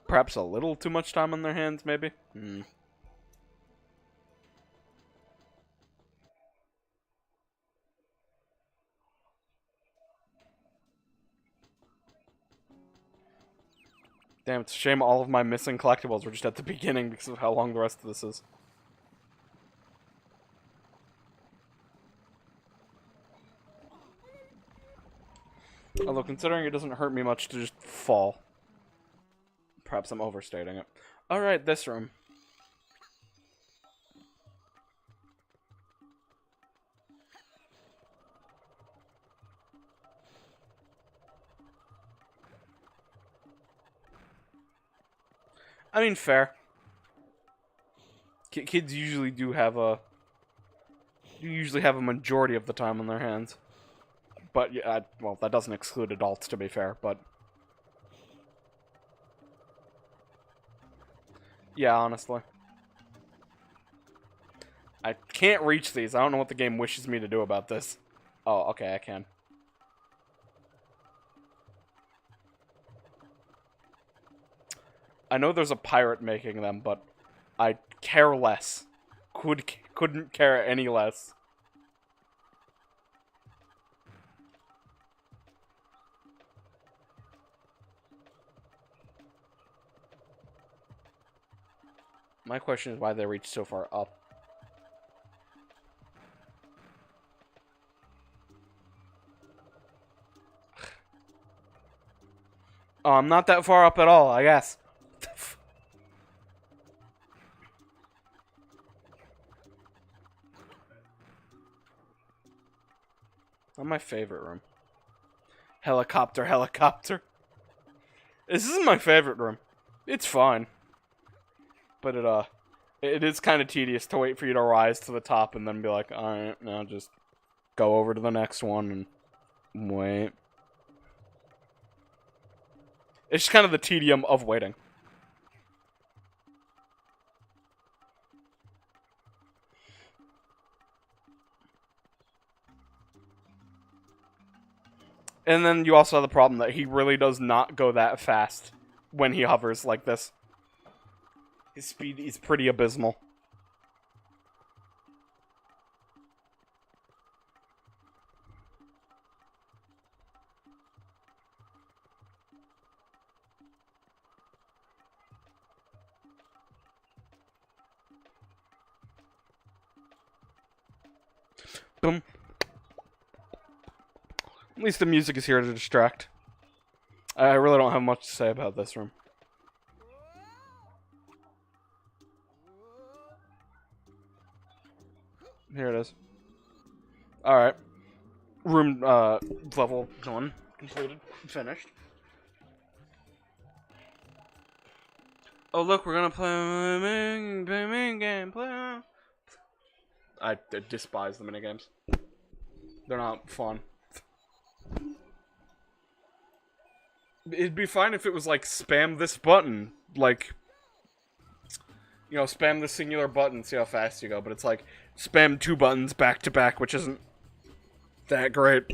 perhaps a little too much time on their hands, maybe? Hmm. Damn, it's a shame all of my missing collectibles were just at the beginning because of how long the rest of this is. Although, considering it doesn't hurt me much to just fall. Perhaps I'm overstating it. Alright, this room. I mean, fair. Kids usually do have a... usually have a majority of the time on their hands. But, yeah, well, that doesn't exclude adults, to be fair, but... Yeah, honestly. I can't reach these. I don't know what the game wishes me to do about this. Oh, okay, I can. I know there's a pirate making them, but I care less. Couldn't care any less. My question is why they reach so far up. Oh, I'm not that far up at all, I guess. Not my favorite room. Helicopter, helicopter. This isn't my favorite room. It's fine. But it is kind of tedious to wait for you to rise to the top and then be like, alright, now just go over to the next one and wait. It's just kind of the tedium of waiting. And then you also have the problem that he really does not go that fast when he hovers like this. His speed is pretty abysmal. Boom. At least the music is here to distract. I really don't have much to say about this room. Here it is. Alright. Room, level 1 completed. Finished. Oh, look, we're gonna play main game. I despise the minigames. They're not fun. It'd be fine if it was like, spam this button. Like, you know, spam the singular button, see how fast you go. But it's like, spam 2 buttons back to back, which isn't that great.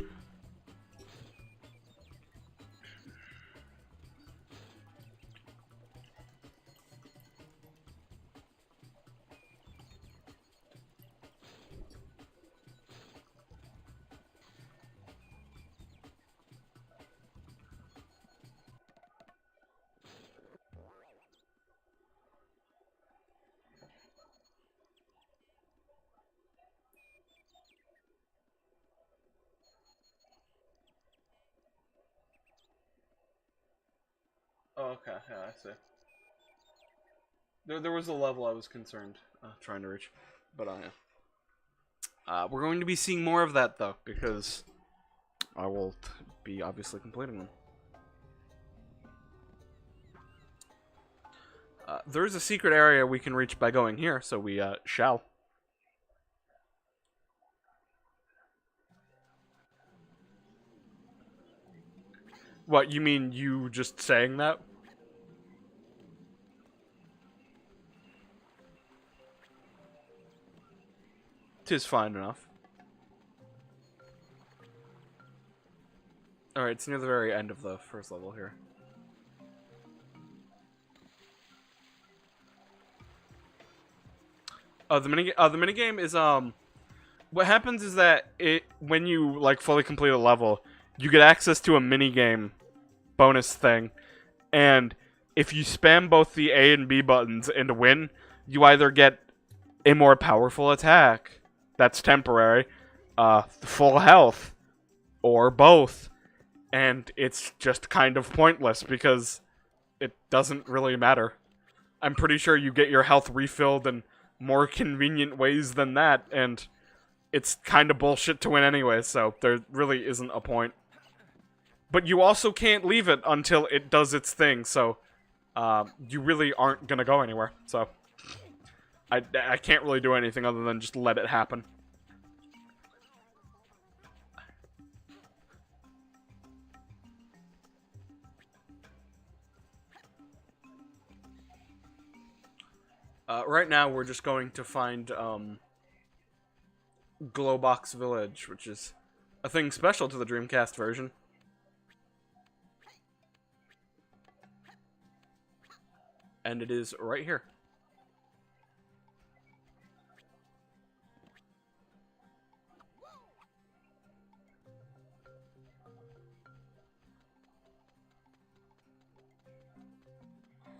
Oh, okay, yeah, I see. There was a level I was concerned trying to reach, but yeah. We're going to be seeing more of that though, because I will be obviously completing them. There's a secret area we can reach by going here, so we shall. What, you mean you just saying that? Tis fine enough. Alright, it's near the very end of the first level here. The minigame is, what happens is that when you, like, fully complete a level, you get access to a minigame bonus thing, and if you spam both the A and B buttons and win, you either get a more powerful attack, that's temporary, full health, or both, and it's just kind of pointless, because it doesn't really matter. I'm pretty sure you get your health refilled in more convenient ways than that, and it's kind of bullshit to win anyway, so there really isn't a point. But you also can't leave it until it does its thing, so you really aren't gonna go anywhere, so I can't really do anything other than just let it happen. Right now, we're just going to find Glowbox Village, which is a thing special to the Dreamcast version. And it is right here.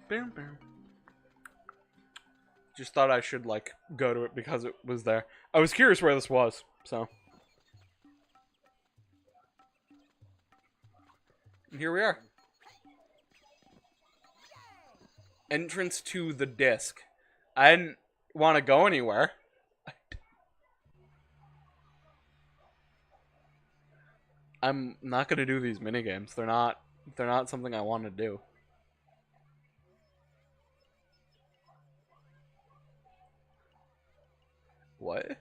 Bam, bam. Just thought I should, like, go to it because it was there. I was curious where this was, so. And here we are. Entrance to the disc. I didn't want to go anywhere. I'm not gonna do these minigames. They're not something I want to do. What?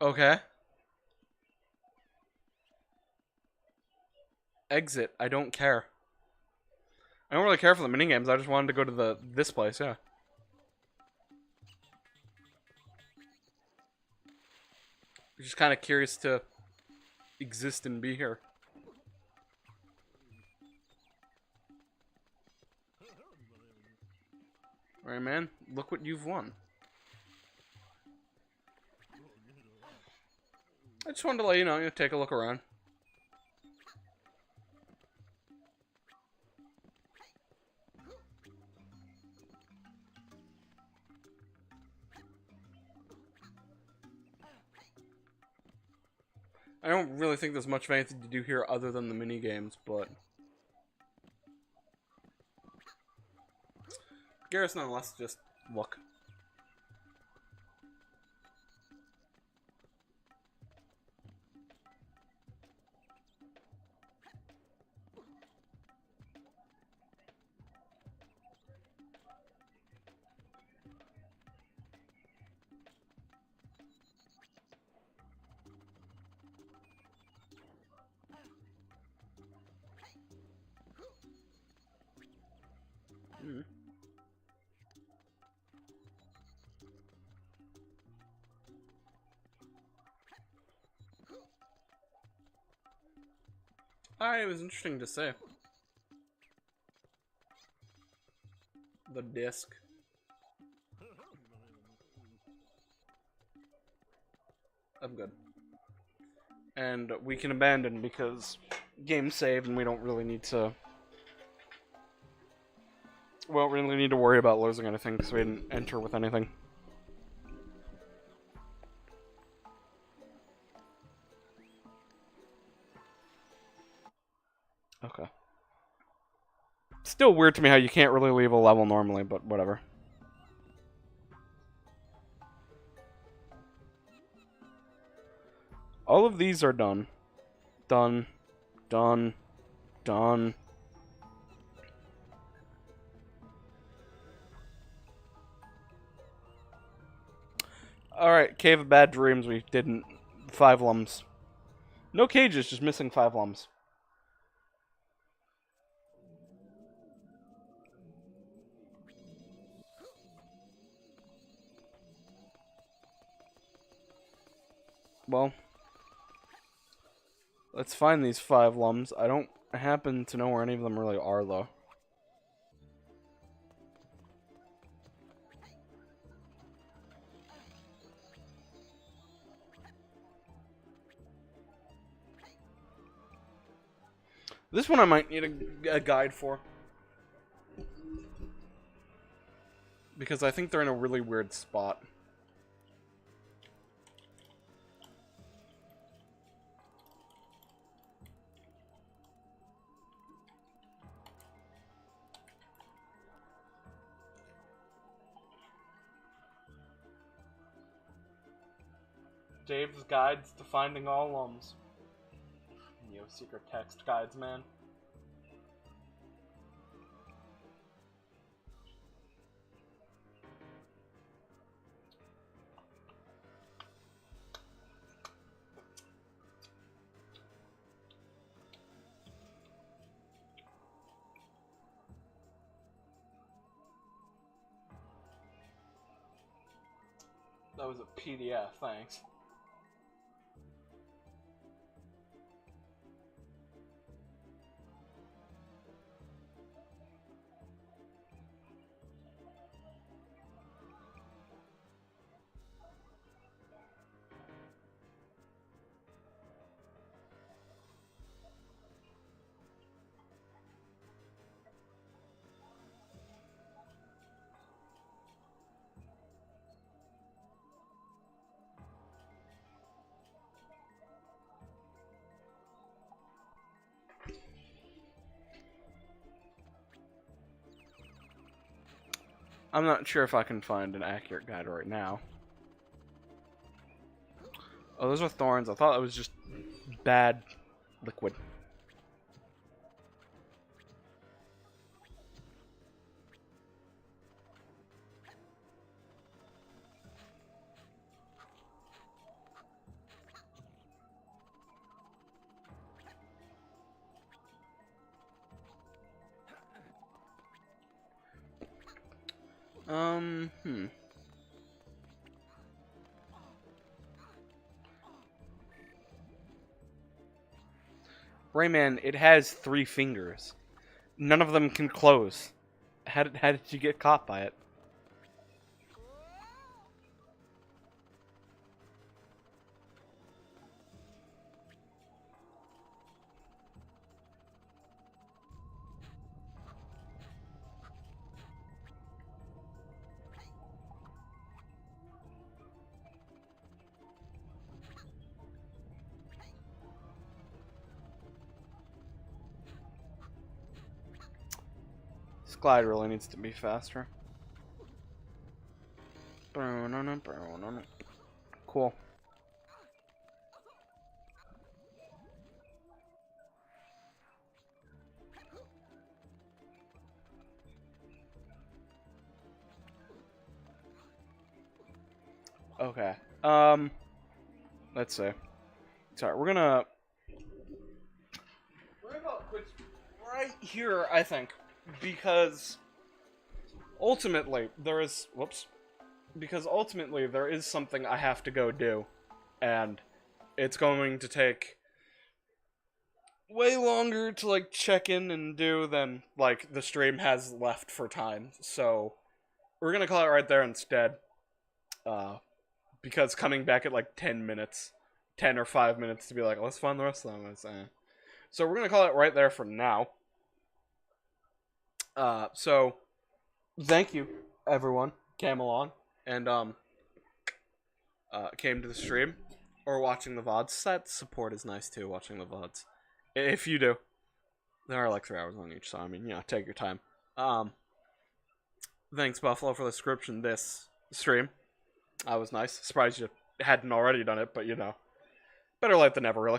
Okay. Exit. I don't care. I don't really care for the minigames. I just wanted to go to this place, yeah. I'm just kind of curious to exist and be here. Alright, man. Look what you've won. I just wanted to let you know, take a look around. I don't really think there's much of anything to do here other than the mini games, but Garrus, nonetheless, just look. It was interesting to say. The disc. I'm good. And we can abandon because game saved and we don't really need to... We don't really need to worry about losing anything because we didn't enter with anything. Okay. Still weird to me how you can't really leave a level normally, but whatever. All of these are done. Done. Done. Done. Alright, Cave of Bad Dreams, we didn't. 5 lums. No cages, just missing 5 lums. Well, let's find these 5 lums. I don't happen to know where any of them really are, though. This one I might need a guide for. Because I think they're in a really weird spot. Dave's Guides to Finding All Lums. Secret text guides, man. That was a PDF, thanks. I'm not sure if I can find an accurate guide right now. Oh, those are thorns. I thought that was just bad liquid. Rayman, it has 3 fingers. None of them can close. How did you get caught by it? This glide really needs to be faster. Cool. Okay. Let's see. Sorry, we're gonna quit right here, I think, because ultimately there is something I have to go do, and it's going to take way longer to like check in and do than like the stream has left for time. So we're gonna call it right there instead. Because coming back at like 10 minutes, 10 or 5 minutes to be like, let's find the rest of them. So we're gonna call it right there for now. So thank you everyone came along and came to the stream or watching the VODs. That support is nice too, watching the VODs. If you do. They are like 3 hours long each, so I mean, yeah, take your time. Thanks Buffalo for the subscription this stream. That was nice. Surprised you hadn't already done it, but you know. Better late than never, really.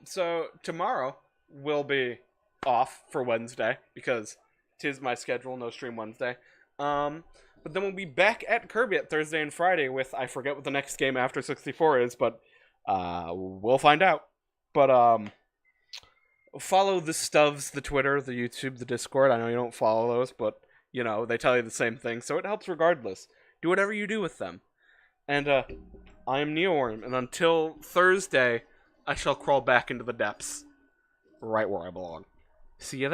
So tomorrow will be off for Wednesday because 'tis my schedule, no stream Wednesday. But then we'll be back at Kirby at Thursday and Friday with, I forget what the next game after 64 is, but we'll find out. But follow the Stuvs, the Twitter, the YouTube, the Discord. I know you don't follow those, but you know, they tell you the same thing, so it helps regardless. Do whatever you do with them. And I am NiyaWyrm, and until Thursday, I shall crawl back into the depths. Right where I belong. See you then.